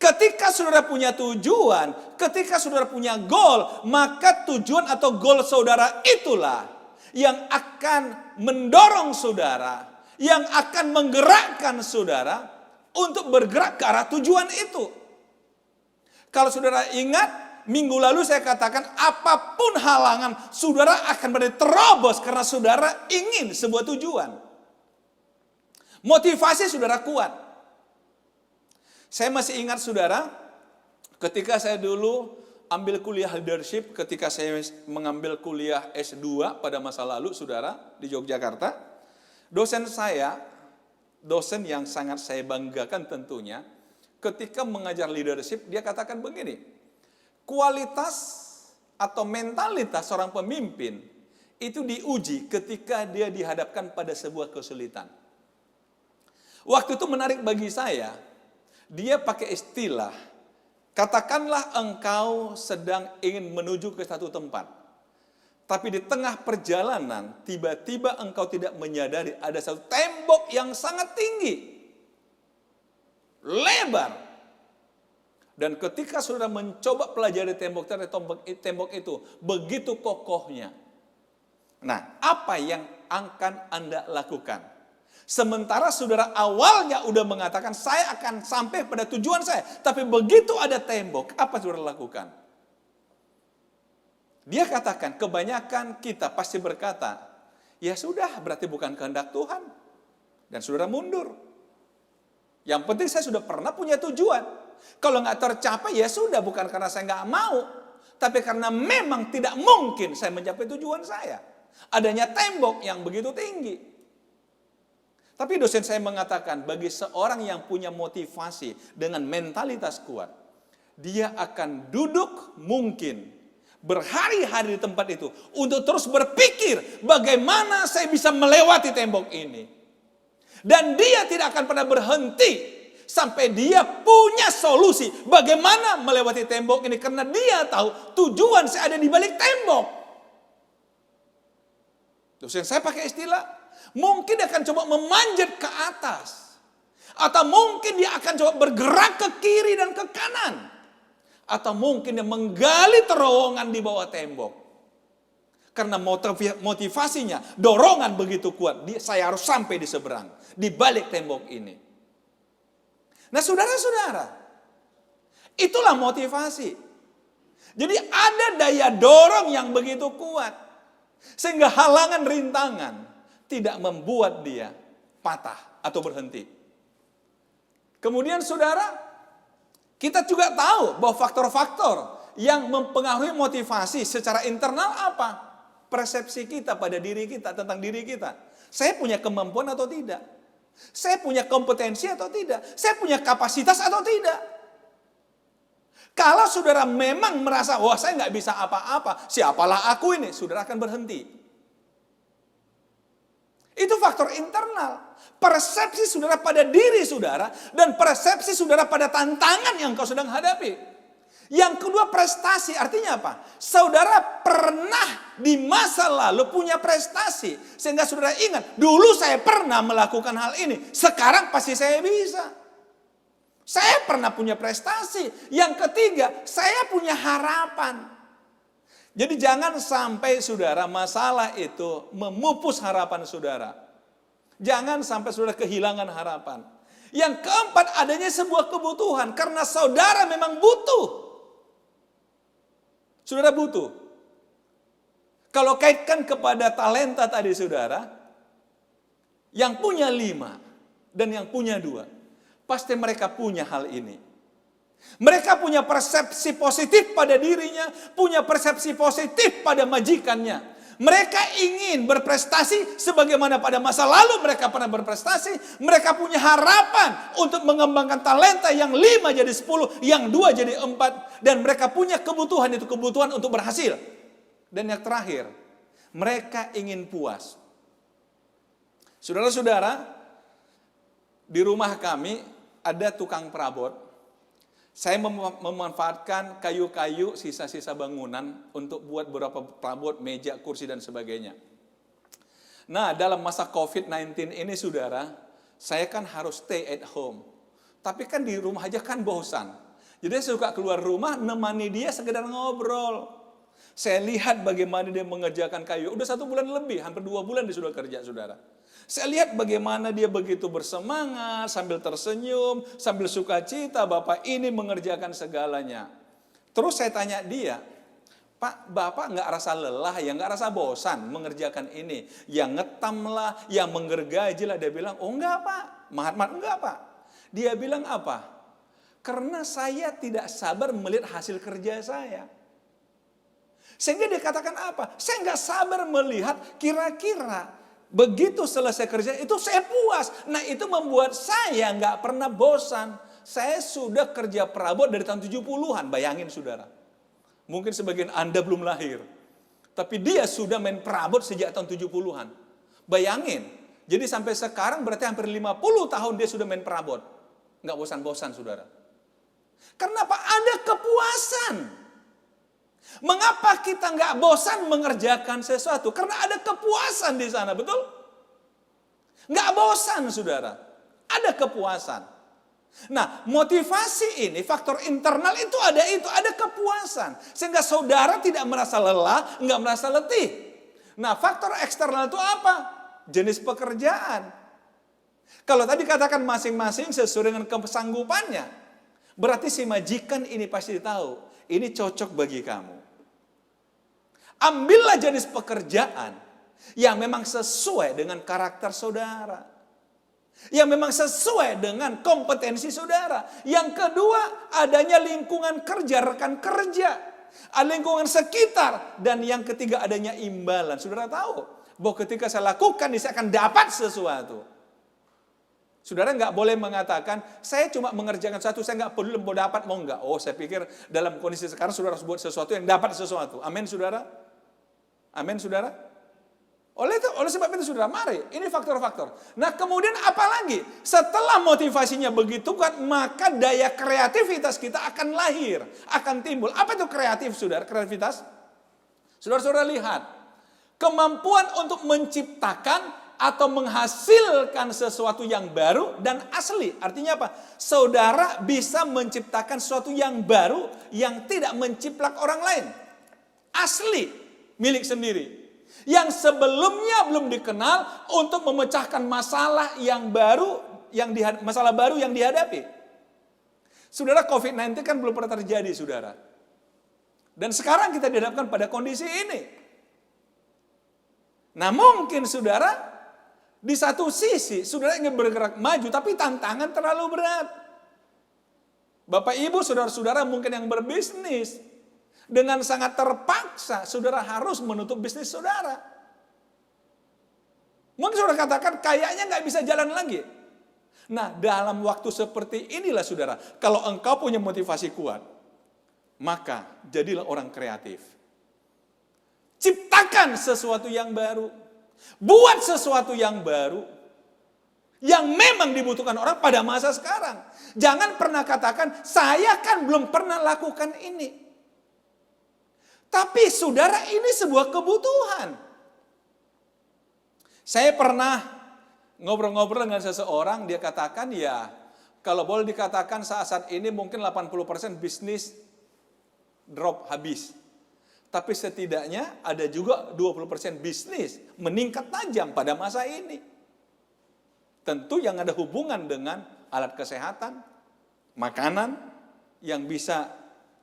Ketika saudara punya tujuan, ketika saudara punya goal, maka tujuan atau goal saudara itulah yang akan mendorong saudara, yang akan menggerakkan saudara untuk bergerak ke arah tujuan itu. Kalau saudara ingat, minggu lalu saya katakan apapun halangan, saudara akan berani terobos karena saudara ingin sebuah tujuan. Motivasi saudara kuat. Saya masih ingat saudara, ketika saya dulu ambil kuliah leadership, ketika saya mengambil kuliah S2 pada masa lalu saudara di Yogyakarta, dosen saya, dosen yang sangat saya banggakan tentunya, ketika mengajar leadership, dia katakan begini, kualitas atau mentalitas seorang pemimpin itu diuji ketika dia dihadapkan pada sebuah kesulitan. Waktu itu menarik bagi saya, dia pakai istilah, katakanlah engkau sedang ingin menuju ke satu tempat, tapi di tengah perjalanan, tiba-tiba engkau tidak menyadari ada satu tembok yang sangat tinggi, lebar. Dan ketika saudara mencoba pelajari tembok itu, begitu kokohnya. Nah, apa yang akan Anda lakukan? Sementara saudara awalnya udah mengatakan, saya akan sampai pada tujuan saya. Tapi begitu ada tembok, apa saudara lakukan? Dia katakan, kebanyakan kita pasti berkata, ya sudah, berarti bukan kehendak Tuhan. Dan saudara mundur. Yang penting saya sudah pernah punya tujuan. Kalau nggak tercapai, ya sudah, bukan karena saya nggak mau. Tapi karena memang tidak mungkin saya mencapai tujuan saya. Adanya tembok yang begitu tinggi. Tapi dosen saya mengatakan, bagi seorang yang punya motivasi dengan mentalitas kuat, dia akan duduk mungkin berhari-hari di tempat itu untuk terus berpikir bagaimana saya bisa melewati tembok ini. Dan dia tidak akan pernah berhenti sampai dia punya solusi bagaimana melewati tembok ini, karena dia tahu tujuan saya ada di balik tembok. Dosen saya pakai istilah, mungkin dia akan coba memanjat ke atas. Atau mungkin dia akan coba bergerak ke kiri dan ke kanan. Atau mungkin dia menggali terowongan di bawah tembok. Karena motivasinya, dorongan begitu kuat. Saya harus sampai di seberang, di balik tembok ini. Nah saudara-saudara, itulah motivasi. Jadi ada daya dorong yang begitu kuat. Sehingga halangan rintangan tidak membuat dia patah atau berhenti. Kemudian saudara, kita juga tahu bahwa faktor-faktor yang mempengaruhi motivasi secara internal apa? Persepsi kita pada diri kita, tentang diri kita. Saya punya kemampuan atau tidak? Saya punya kompetensi atau tidak? Saya punya kapasitas atau tidak? Kalau saudara memang merasa, wah saya nggak bisa apa-apa, siapalah aku ini, saudara akan berhenti. Itu faktor internal. Persepsi saudara pada diri saudara, dan persepsi saudara pada tantangan yang kau sedang hadapi. Yang kedua, prestasi. Artinya apa? Saudara pernah di masa lalu punya prestasi. Sehingga saudara ingat, dulu saya pernah melakukan hal ini. Sekarang pasti saya bisa. Saya pernah punya prestasi. Yang ketiga, saya punya harapan. Jadi jangan sampai saudara masalah itu memupus harapan saudara. Jangan sampai saudara kehilangan harapan. Yang keempat, adanya sebuah kebutuhan. Karena saudara memang butuh. Saudara butuh. Kalau kaitkan kepada talenta tadi saudara, yang punya 5 dan yang punya 2, pasti mereka punya hal ini. Mereka punya persepsi positif pada dirinya, punya persepsi positif pada majikannya. Mereka ingin berprestasi sebagaimana pada masa lalu mereka pernah berprestasi. Mereka punya harapan untuk mengembangkan talenta yang 5 jadi 10, yang 2 jadi 4. Dan mereka punya kebutuhan, itu kebutuhan untuk berhasil. Dan yang terakhir, mereka ingin puas. Saudara-saudara, di rumah kami ada tukang perabot. Saya memanfaatkan kayu-kayu, sisa-sisa bangunan untuk buat beberapa perabot, meja, kursi, dan sebagainya. Nah, dalam masa COVID-19 ini, saudara, saya kan harus stay at home. Tapi kan di rumah aja kan bosan. Jadi saya suka keluar rumah, nemani dia sekedar ngobrol. Saya lihat bagaimana dia mengerjakan kayu. Udah 1 bulan lebih, hampir 2 bulan dia sudah kerja, saudara. Saya lihat bagaimana dia begitu bersemangat, sambil tersenyum, sambil sukacita, Bapak ini mengerjakan segalanya. Terus saya tanya dia, Pak, Bapak nggak rasa lelah ya, nggak rasa bosan mengerjakan ini? Yang ngetam lah, yang menggergaji lah. Dia bilang, oh enggak Pak, Mahatma enggak Pak. Dia bilang apa? Karena saya tidak sabar melihat hasil kerja saya. Sehingga dia katakan apa? Saya nggak sabar melihat kira-kira begitu selesai kerja itu saya puas. Nah itu membuat saya nggak pernah bosan. Saya sudah kerja perabot dari tahun 70-an. Bayangin saudara. Mungkin sebagian Anda belum lahir. Tapi dia sudah main perabot sejak tahun 70-an. Bayangin. Jadi sampai sekarang berarti hampir 50 tahun dia sudah main perabot. Nggak bosan-bosan saudara. Karena apa? Ada kepuasan. Mengapa kita nggak bosan mengerjakan sesuatu? Karena ada kepuasan di sana, betul? Nggak bosan, saudara. Ada kepuasan. Nah, motivasi ini, faktor internal itu, ada kepuasan. Sehingga saudara tidak merasa lelah, nggak merasa letih. Nah, faktor eksternal itu apa? Jenis pekerjaan. Kalau tadi katakan masing-masing sesuai dengan kesanggupannya, berarti si majikan ini pasti tahu, ini cocok bagi kamu. Ambillah jenis pekerjaan yang memang sesuai dengan karakter saudara. Yang memang sesuai dengan kompetensi saudara. Yang kedua, adanya lingkungan kerja, rekan kerja. Ada lingkungan sekitar. Dan yang ketiga, adanya imbalan. Saudara tahu bahwa ketika saya lakukan ini, saya akan dapat sesuatu. Saudara nggak boleh mengatakan, saya cuma mengerjakan sesuatu, saya nggak perlu mau dapat, mau nggak. Oh, saya pikir dalam kondisi sekarang, saudara harus buat sesuatu yang dapat sesuatu. Amin, saudara? Amin, saudara? Oleh sebab itu, saudara, mari. Ini faktor-faktor. Nah, kemudian apa lagi? Setelah motivasinya begitu kuat, maka daya kreativitas kita akan lahir, akan timbul. Apa itu kreatif, saudara? Kreativitas? Saudara-saudara lihat. Kemampuan untuk menciptakan atau menghasilkan sesuatu yang baru dan asli. Artinya apa? Saudara bisa menciptakan sesuatu yang baru yang tidak menciplak orang lain. Asli, milik sendiri. Yang sebelumnya belum dikenal untuk memecahkan masalah yang baru, masalah baru yang dihadapi. Saudara, COVID-19 kan belum pernah terjadi, saudara. Dan sekarang kita dihadapkan pada kondisi ini. Nah, mungkin saudara, di satu sisi, saudara ingin bergerak maju, tapi tantangan terlalu berat. Bapak, Ibu, saudara-saudara mungkin yang berbisnis. Dengan sangat terpaksa, saudara harus menutup bisnis saudara. Mungkin saudara katakan, kayaknya nggak bisa jalan lagi. Nah, dalam waktu seperti inilah saudara, kalau engkau punya motivasi kuat, maka jadilah orang kreatif. Ciptakan sesuatu yang baru. Buat sesuatu yang baru. Yang memang dibutuhkan orang pada masa sekarang. Jangan pernah katakan, saya kan belum pernah lakukan ini. Tapi saudara, ini sebuah kebutuhan. Saya pernah ngobrol-ngobrol dengan seseorang, dia katakan ya, kalau boleh dikatakan saat ini mungkin 80% bisnis drop habis. Tapi setidaknya ada juga 20% bisnis meningkat tajam pada masa ini. Tentu yang ada hubungan dengan alat kesehatan, makanan yang bisa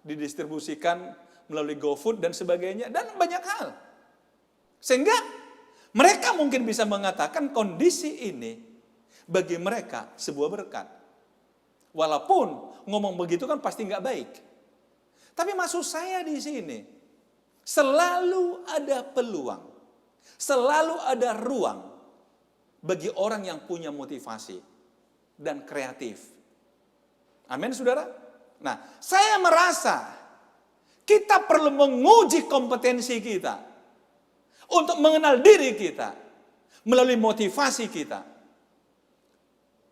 didistribusikan melalui GoFood dan sebagainya, dan banyak hal. Sehingga mereka mungkin bisa mengatakan kondisi ini bagi mereka sebuah berkat. Walaupun ngomong begitu kan pasti nggak baik. Tapi maksud saya di sini, selalu ada peluang, selalu ada ruang bagi orang yang punya motivasi dan kreatif. Amin, saudara? Nah, saya merasa kita perlu menguji kompetensi kita untuk mengenal diri kita melalui motivasi kita.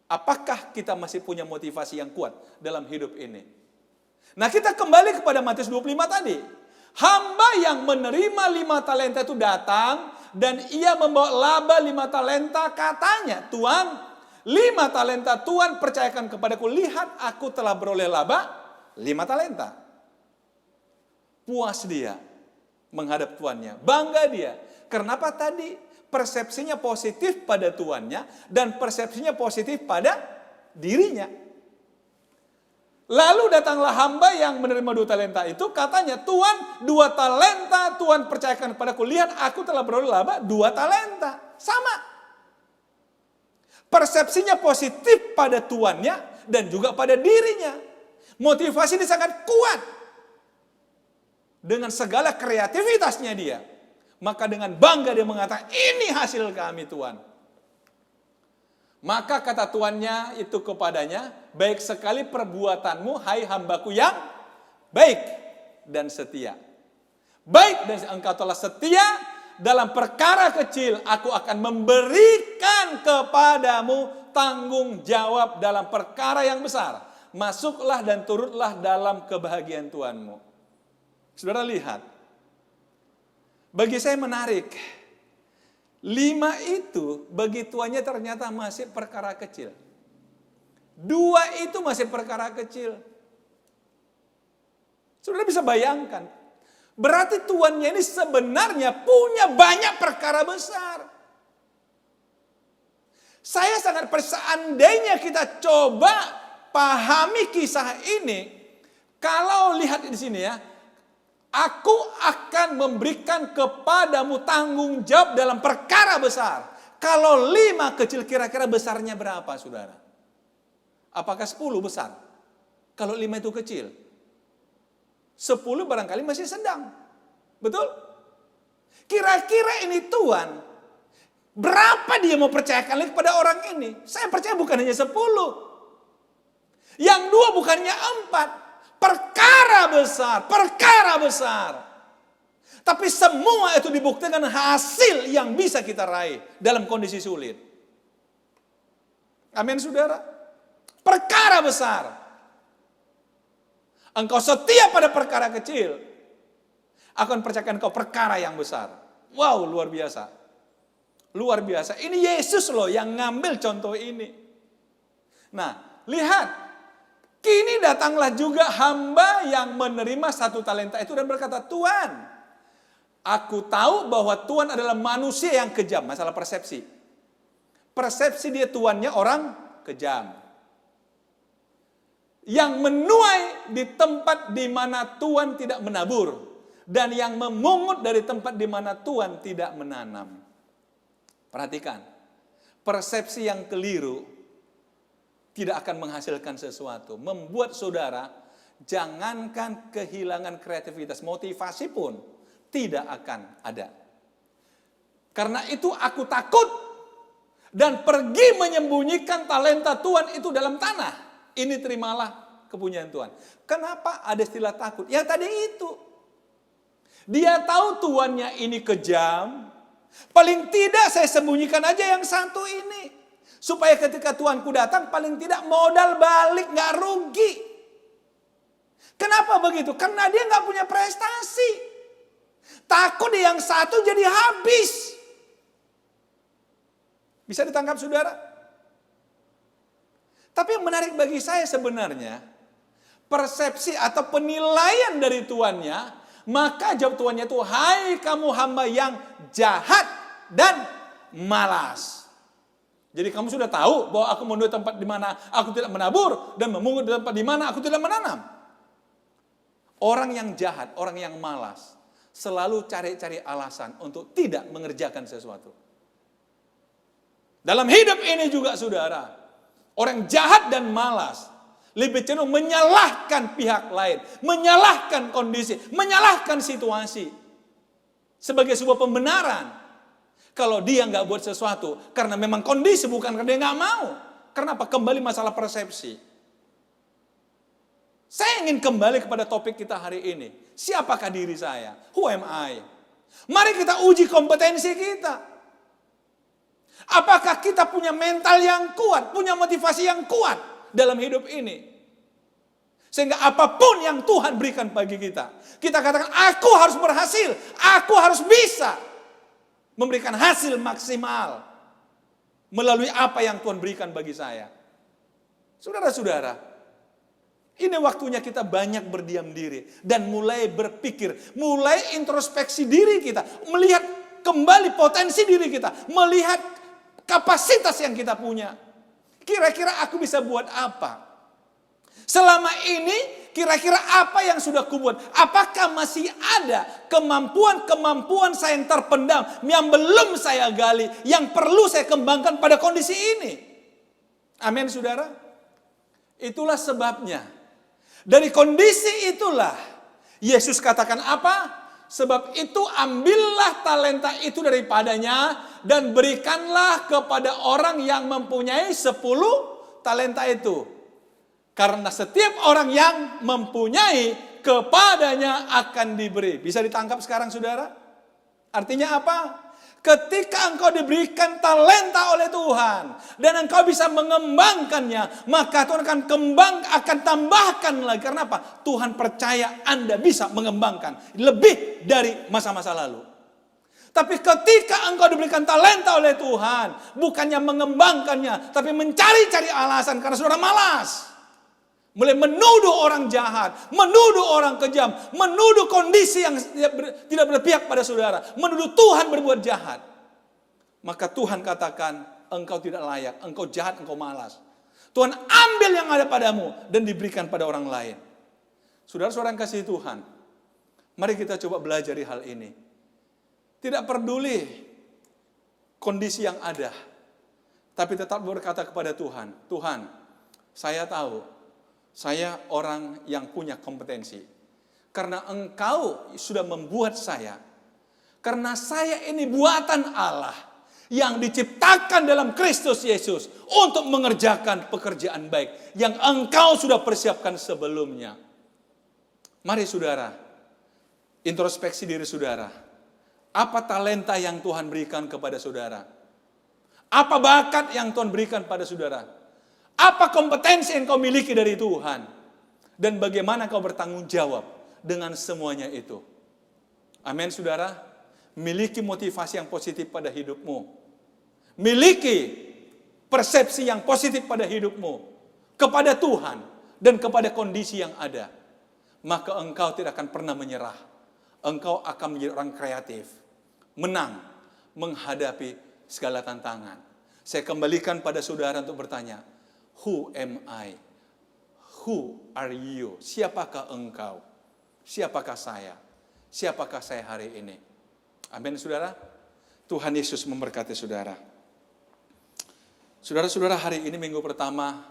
Apakah kita masih punya motivasi yang kuat dalam hidup ini? Nah, kita kembali kepada Matius 25 tadi. Hamba yang menerima 5 talenta itu datang dan ia membawa laba 5 talenta, katanya, Tuhan, 5 talenta Tuhan percayakan kepadaku, lihat aku telah beroleh laba 5 talenta. Puas dia menghadap tuannya, bangga dia. Kenapa tadi? Persepsinya positif pada tuannya dan persepsinya positif pada dirinya. Lalu datanglah hamba yang menerima 2 talenta itu, katanya, Tuhan, 2 talenta Tuhan percayakan kepadaku, lihat aku telah beroleh laba 2 talenta. Sama. Persepsinya positif pada tuannya dan juga pada dirinya. Motivasi ini sangat kuat. Dengan segala kreativitasnya dia. Maka dengan bangga dia mengatakan, ini hasil kami Tuhan. Maka kata tuannya itu kepadanya, baik sekali perbuatanmu, hai hambaku yang baik dan setia. Baik dan engkau telah setia dalam perkara kecil, aku akan memberikan kepadamu tanggung jawab dalam perkara yang besar. Masuklah dan turutlah dalam kebahagiaan Tuhanmu. Saudara lihat, bagi saya menarik, 5 itu bagi tuannya ternyata masih perkara kecil. 2 itu masih perkara kecil. Saudara bisa bayangkan, berarti tuannya ini sebenarnya punya banyak perkara besar. Saya sangat seandainya kita coba pahami kisah ini, kalau lihat di sini ya, aku akan memberikan kepadamu tanggung jawab dalam perkara besar. Kalau 5 kecil, kira-kira besarnya berapa, saudara? Apakah 10 besar? Kalau 5 itu kecil. 10 barangkali masih sedang. Betul? Kira-kira ini Tuhan, berapa dia mau percayakan lagi kepada orang ini? Saya percaya bukan hanya 10. Yang 2 bukannya 4. Perkara besar. Tapi semua itu dibuktikan hasil yang bisa kita raih dalam kondisi sulit. Amin, saudara. Perkara besar. Engkau setia pada perkara kecil, akan percayakan engkau perkara yang besar. Wow, luar biasa. Luar biasa. Ini Yesus loh yang ngambil contoh ini. Nah, lihat. Kini datanglah juga hamba yang menerima 1 talenta itu dan berkata, Tuhan, aku tahu bahwa Tuhan adalah manusia yang kejam. Masalah persepsi. Persepsi dia tuannya orang kejam. Yang menuai di tempat di mana Tuhan tidak menabur. Dan yang memungut dari tempat di mana Tuhan tidak menanam. Perhatikan. Persepsi yang keliru tidak akan menghasilkan sesuatu. Membuat saudara jangankan kehilangan kreativitas, motivasi pun tidak akan ada. Karena itu aku takut dan pergi menyembunyikan talenta Tuhan itu dalam tanah. Ini terimalah kepunyaan Tuhan. Kenapa ada istilah takut? Ya tadi itu. Dia tahu tuannya ini kejam. Paling tidak saya sembunyikan aja yang satu ini. Supaya ketika tuanku datang paling tidak modal balik, gak rugi. Kenapa begitu? Karena dia gak punya prestasi. Takut yang satu jadi habis. Bisa ditangkap saudara? Tapi yang menarik bagi saya sebenarnya, persepsi atau penilaian dari tuannya, maka jawab tuannya itu, hai kamu hamba yang jahat dan malas. Jadi kamu sudah tahu bahwa aku menuju tempat di mana aku tidak menabur, dan memungut di tempat di mana aku tidak menanam. Orang yang jahat, orang yang malas, selalu cari-cari alasan untuk tidak mengerjakan sesuatu. Dalam hidup ini juga saudara, orang jahat dan malas lebih cenderung menyalahkan pihak lain, menyalahkan kondisi, menyalahkan situasi sebagai sebuah pembenaran. Kalau dia nggak buat sesuatu karena memang kondisi, bukan karena dia nggak mau. Kenapa? Kembali masalah persepsi. Saya ingin kembali kepada topik kita hari ini. Siapakah diri saya? Who am I? Mari kita uji kompetensi kita. Apakah kita punya mental yang kuat, punya motivasi yang kuat dalam hidup ini? Sehingga apapun yang Tuhan berikan bagi kita, kita katakan, aku harus berhasil, aku harus bisa memberikan hasil maksimal melalui apa yang Tuhan berikan bagi saya. Saudara-saudara, ini waktunya kita banyak berdiam diri dan mulai berpikir, mulai introspeksi diri kita, melihat kembali potensi diri kita, melihat kapasitas yang kita punya. Kira-kira aku bisa buat apa? Selama ini kira-kira apa yang sudah kubuat? Apakah masih ada kemampuan-kemampuan saya yang terpendam, yang belum saya gali, yang perlu saya kembangkan pada kondisi ini? Amin saudara. Itulah sebabnya. Dari kondisi itulah Yesus katakan apa? Sebab itu ambillah talenta itu daripadanya dan berikanlah kepada orang yang mempunyai 10 talenta itu. Karena setiap orang yang mempunyai kepadanya akan diberi. Bisa ditangkap sekarang saudara? Artinya apa? Ketika engkau diberikan talenta oleh Tuhan dan engkau bisa mengembangkannya, maka Tuhan akan tambahkan lagi. Karena apa? Tuhan percaya Anda bisa mengembangkan lebih dari masa-masa lalu. Tapi ketika engkau diberikan talenta oleh Tuhan, bukannya mengembangkannya, tapi mencari-cari alasan karena saudara malas. Mulai menuduh orang jahat, menuduh orang kejam, menuduh kondisi yang tidak berpihak pada saudara, menuduh Tuhan berbuat jahat. Maka Tuhan katakan, engkau tidak layak, engkau jahat, engkau malas. Tuhan ambil yang ada padamu dan diberikan pada orang lain. Saudara-saudara yang kasih Tuhan, mari kita coba belajar hal ini. Tidak peduli kondisi yang ada, tapi tetap berkata kepada Tuhan, Tuhan, saya tahu saya orang yang punya kompetensi. Karena engkau sudah membuat saya. Karena saya ini buatan Allah yang diciptakan dalam Kristus Yesus untuk mengerjakan pekerjaan baik yang engkau sudah persiapkan sebelumnya. Mari saudara, introspeksi diri saudara. Apa talenta yang Tuhan berikan kepada saudara? Apa bakat yang Tuhan berikan pada saudara? Apa kompetensi yang kau miliki dari Tuhan? Dan bagaimana kau bertanggung jawab dengan semuanya itu? Amin saudara. Miliki motivasi yang positif pada hidupmu. Miliki persepsi yang positif pada hidupmu. Kepada Tuhan dan kepada kondisi yang ada. Maka engkau tidak akan pernah menyerah. Engkau akan menjadi orang kreatif. Menang menghadapi segala tantangan. Saya kembalikan pada saudara untuk bertanya. Who am I? Who are you? Siapakah engkau? Siapakah saya? Siapakah saya hari ini? Amin saudara. Tuhan Yesus memberkati saudara. Saudara-saudara, hari ini minggu pertama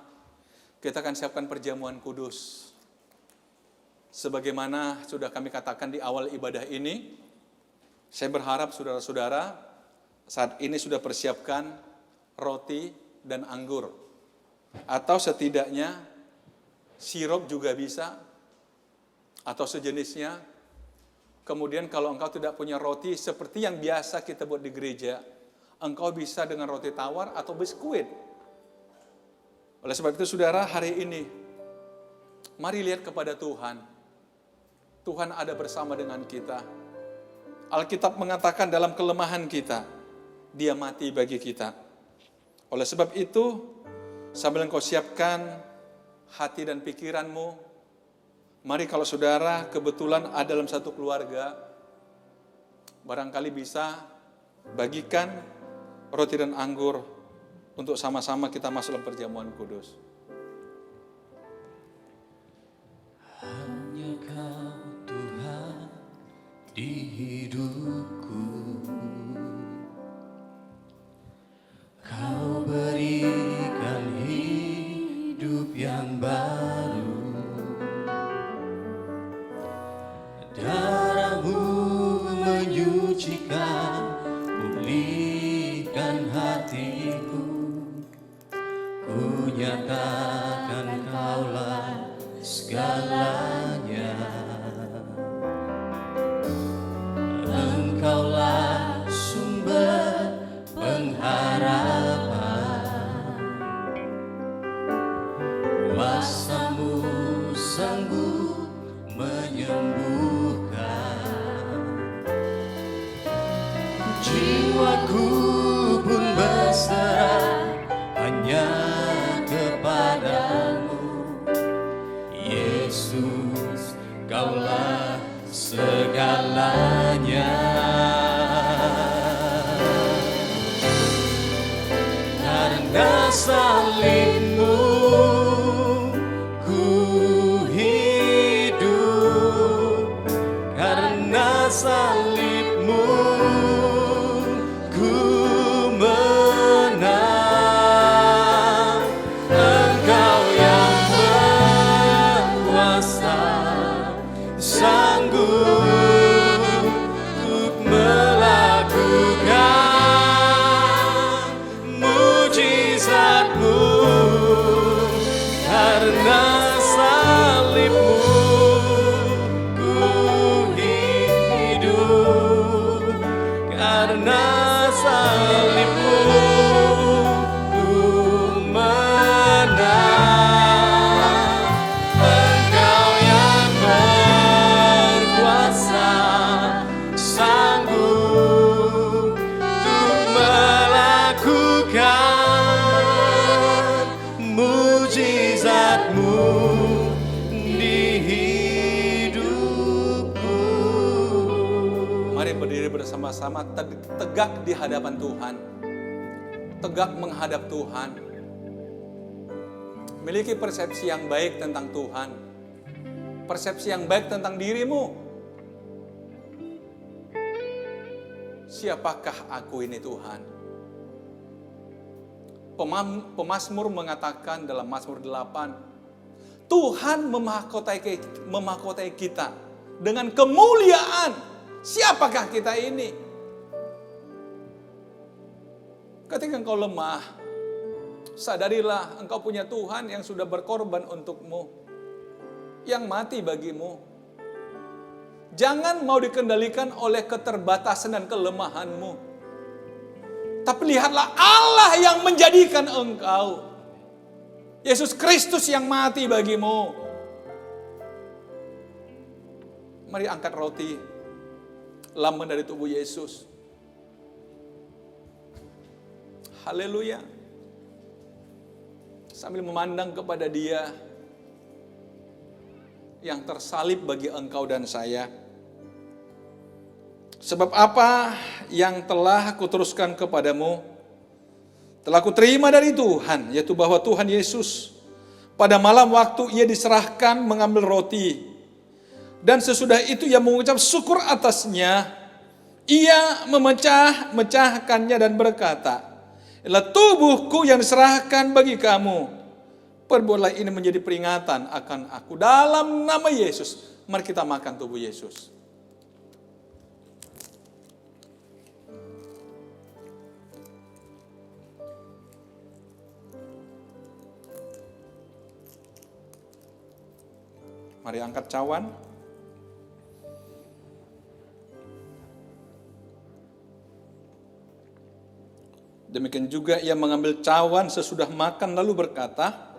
kita akan siapkan perjamuan kudus. Sebagaimana sudah kami katakan di awal ibadah ini, saya berharap saudara-saudara saat ini sudah persiapkan roti dan anggur. Atau setidaknya sirup juga bisa, atau sejenisnya. Kemudian kalau engkau tidak punya roti seperti yang biasa kita buat di gereja, engkau bisa dengan roti tawar atau biskuit. Oleh sebab itu saudara, hari ini mari lihat kepada Tuhan. Tuhan ada bersama dengan kita. Alkitab mengatakan dalam kelemahan kita, Dia mati bagi kita. Oleh sebab itu, sambil engkau siapkan hati dan pikiranmu, mari kalau saudara kebetulan ada dalam satu keluarga, barangkali bisa bagikan roti dan anggur untuk sama-sama kita masuk dalam perjamuan kudus. Hanya Kau Tuhan di hidupku, Kau berikan hidup yang baru. Darah-Mu menyucikan, pulihkan hatiku. Ku nyatakan Kaulah segalanya. Engkaulah sumber pengharapan. Kuasa-Mu sanggup menyembuhkan. Jiwaku pun berserah hanya kepadamu. Yesus, Kaulah segalanya. Karena salib-Mu ku hidup, karena salib-Mu ku menang. Engkau yang berkuasa, sanggup untuk melakukan mujizat-Mu. Karena salib-Mu ku hidup, karena salib-Mu ku menang. Engkau yang berkuasa, sanggup untuk melakukan mujizat-Mu di hidupku. Mari berdiri bersama-sama tegak di hadapan Tuhan. Tegak menghadap Tuhan. Miliki persepsi yang baik tentang Tuhan. Persepsi yang baik tentang dirimu. Siapakah aku ini Tuhan? Pemazmur mengatakan dalam Mazmur 8, Tuhan memahkotai kita dengan kemuliaan. Siapakah kita ini? Ketika engkau lemah, sadarilah engkau punya Tuhan yang sudah berkorban untukmu, yang mati bagimu. Jangan mau dikendalikan oleh keterbatasan dan kelemahanmu. Tapi lihatlah Allah yang menjadikan engkau. Yesus Kristus yang mati bagimu. Mari angkat roti, lambang dari tubuh Yesus. Haleluya. Sambil memandang kepada Dia yang tersalib bagi engkau dan saya. Sebab apa yang telah kuteruskan kepadamu, telah kuterima dari Tuhan, yaitu bahwa Tuhan Yesus pada malam waktu Ia diserahkan mengambil roti, dan sesudah itu Ia mengucap syukur atasnya, Ia memecahkannya dan berkata, inilah tubuhku yang diserahkan bagi kamu. Perbuatlah ini menjadi peringatan akan aku. Dalam nama Yesus, Mari kita makan tubuh Yesus. Mari angkat cawan. Demikian juga ia mengambil cawan sesudah makan lalu berkata,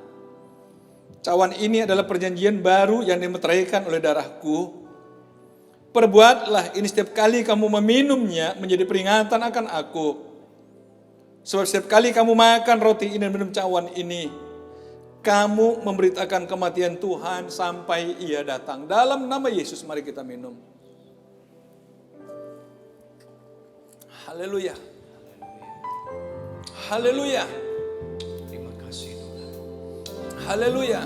cawan ini adalah perjanjian baru yang dimeteraikan oleh darahku. Perbuatlah ini setiap kali kamu meminumnya menjadi peringatan akan aku. Sebab setiap kali kamu makan roti ini dan minum cawan ini, kamu memberitakan kematian Tuhan sampai ia datang. Dalam nama Yesus mari kita minum. Haleluya. Haleluya. Terima kasih Tuhan. Haleluya.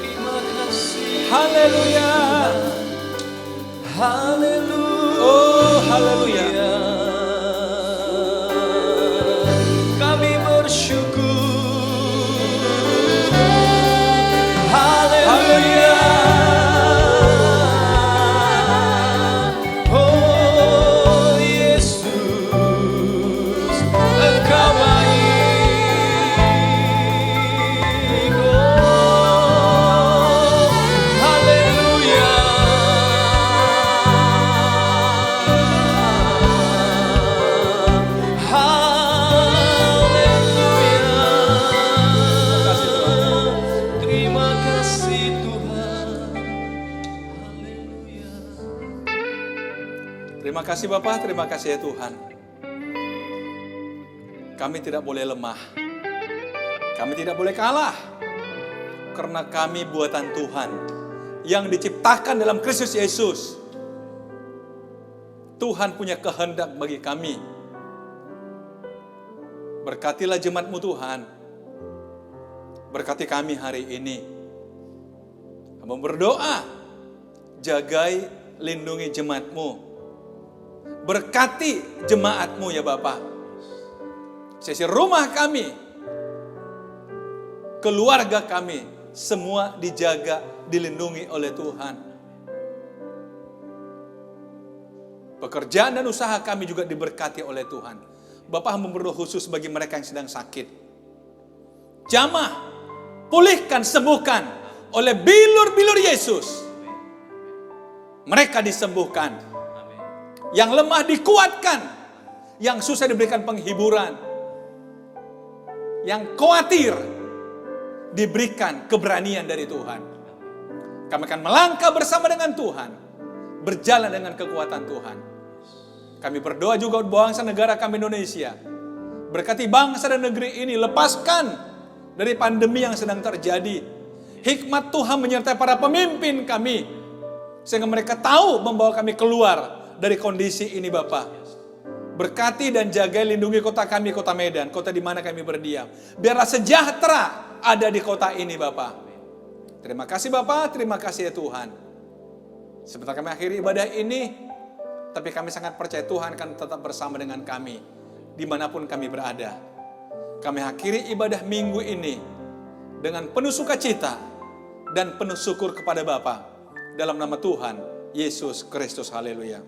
Terima kasih. Haleluya. Haleluya. Oh, haleluya. Kami bersyukur. Haleluya. Oh Yesus, Engkau baik. Oh, haleluya. Haleluya. Terima kasih Tuhan. Haleluya. Terima kasih Bapak, terima kasih ya Tuhan. Kami tidak boleh lemah. Kami tidak boleh kalah. Karena kami buatan Tuhan yang diciptakan dalam Kristus Yesus. Tuhan punya kehendak bagi kami. Berkatilah jemaat-Mu Tuhan. Berkati kami hari ini. Kami berdoa, jagai, lindungi jemaat-Mu. Berkati jemaat-Mu ya Bapa. Sisi rumah kami, keluarga kami, semua dijaga, dilindungi oleh Tuhan. Pekerjaan dan usaha kami juga diberkati oleh Tuhan. Bapak berdoa khusus bagi mereka yang sedang sakit. Jamah, pulihkan, sembuhkan oleh bilur-bilur Yesus. Mereka disembuhkan. Yang lemah dikuatkan. Yang susah diberikan penghiburan. Yang khawatir diberikan keberanian dari Tuhan. Kami akan melangkah bersama dengan Tuhan. Berjalan dengan kekuatan Tuhan. Kami berdoa juga untuk bangsa negara kami Indonesia. Berkati bangsa dan negeri ini. Lepaskan dari pandemi yang sedang terjadi. Hikmat Tuhan menyertai para pemimpin kami. Sehingga mereka tahu membawa kami keluar dari kondisi ini Bapak. Berkati dan jaga lindungi kota kami, kota Medan. Kota di mana kami berdiam. Biarlah sejahtera ada di kota ini Bapak. Terima kasih Bapak, terima kasih ya Tuhan. Sebentar kami akhiri ibadah ini. Tapi kami sangat percaya Tuhan akan tetap bersama dengan kami. Dimanapun kami berada. Kami akhiri ibadah minggu ini. Dengan penuh sukacita. Dan penuh syukur kepada Bapa. Dalam nama Tuhan Yesus Kristus. Haleluya.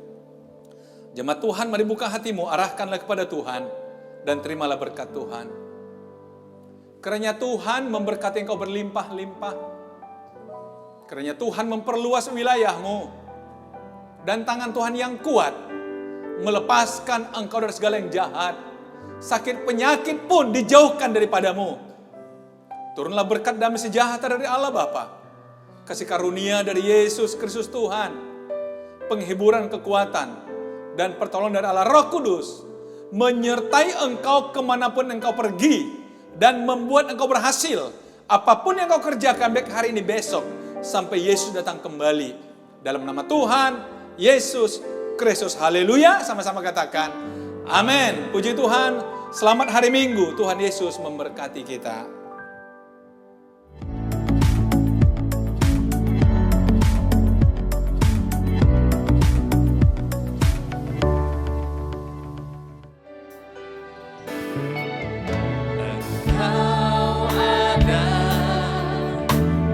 Jemaat Tuhan, mari buka hatimu. Arahkanlah kepada Tuhan. Dan terimalah berkat Tuhan. Kiranya Tuhan memberkati engkau berlimpah-limpah. Kiranya Tuhan memperluas wilayahmu. Dan tangan Tuhan yang kuat melepaskan engkau dari segala yang jahat. Sakit penyakit pun dijauhkan daripadamu. Turunlah berkat damai sejahtera dari Allah Bapa. Kasih karunia dari Yesus Kristus Tuhan. Penghiburan kekuatan. Dan pertolongan dari Allah Roh Kudus. Menyertai engkau kemanapun engkau pergi. Dan membuat engkau berhasil. Apapun yang engkau kerjakan baik hari ini besok. Sampai Yesus datang kembali. Dalam nama Tuhan Yesus Kristus. Haleluya. Sama-sama katakan amin. Puji Tuhan. Selamat hari Minggu. Tuhan Yesus memberkati kita. Engkau ada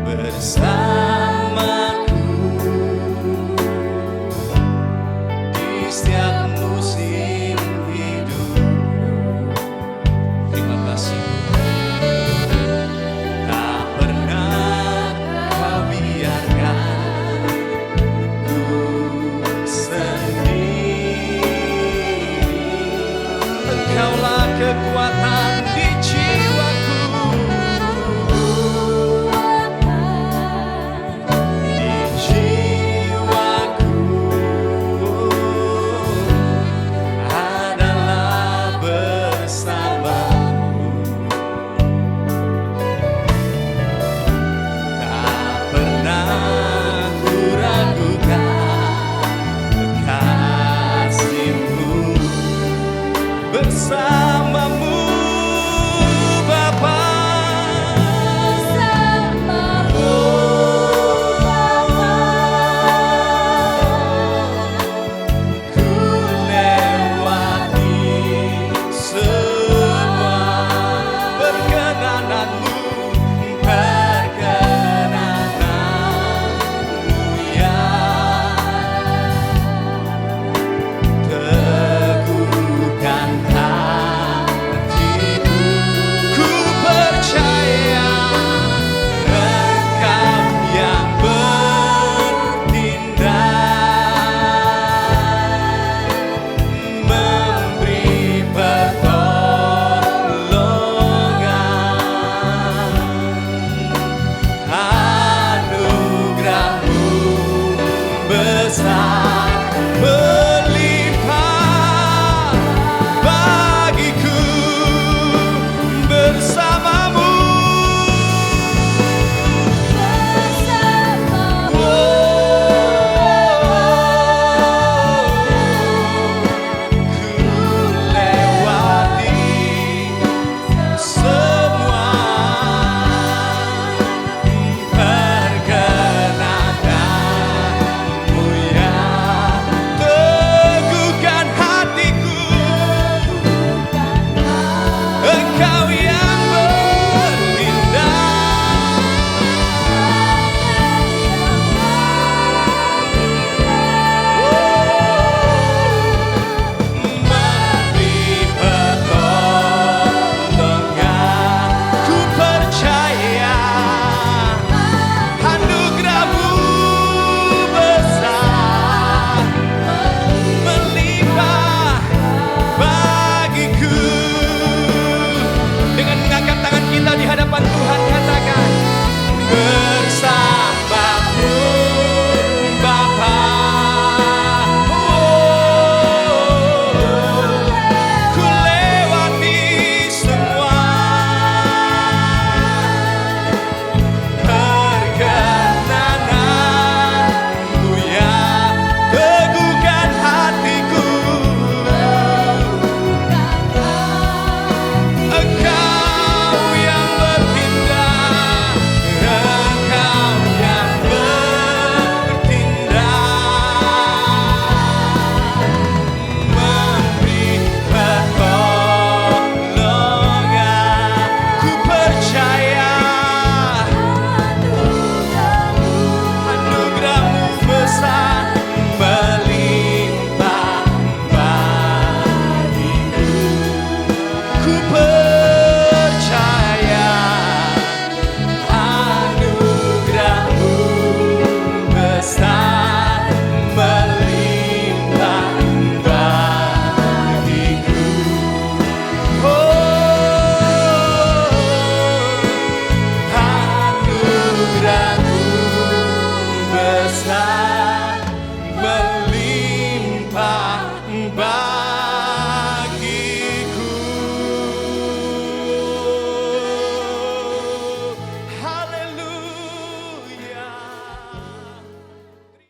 bersamaku. kekuatan di jiwaku, di jiwaku adalah bersamamu. Tak pernah ku ragukan kasih-Mu bersama.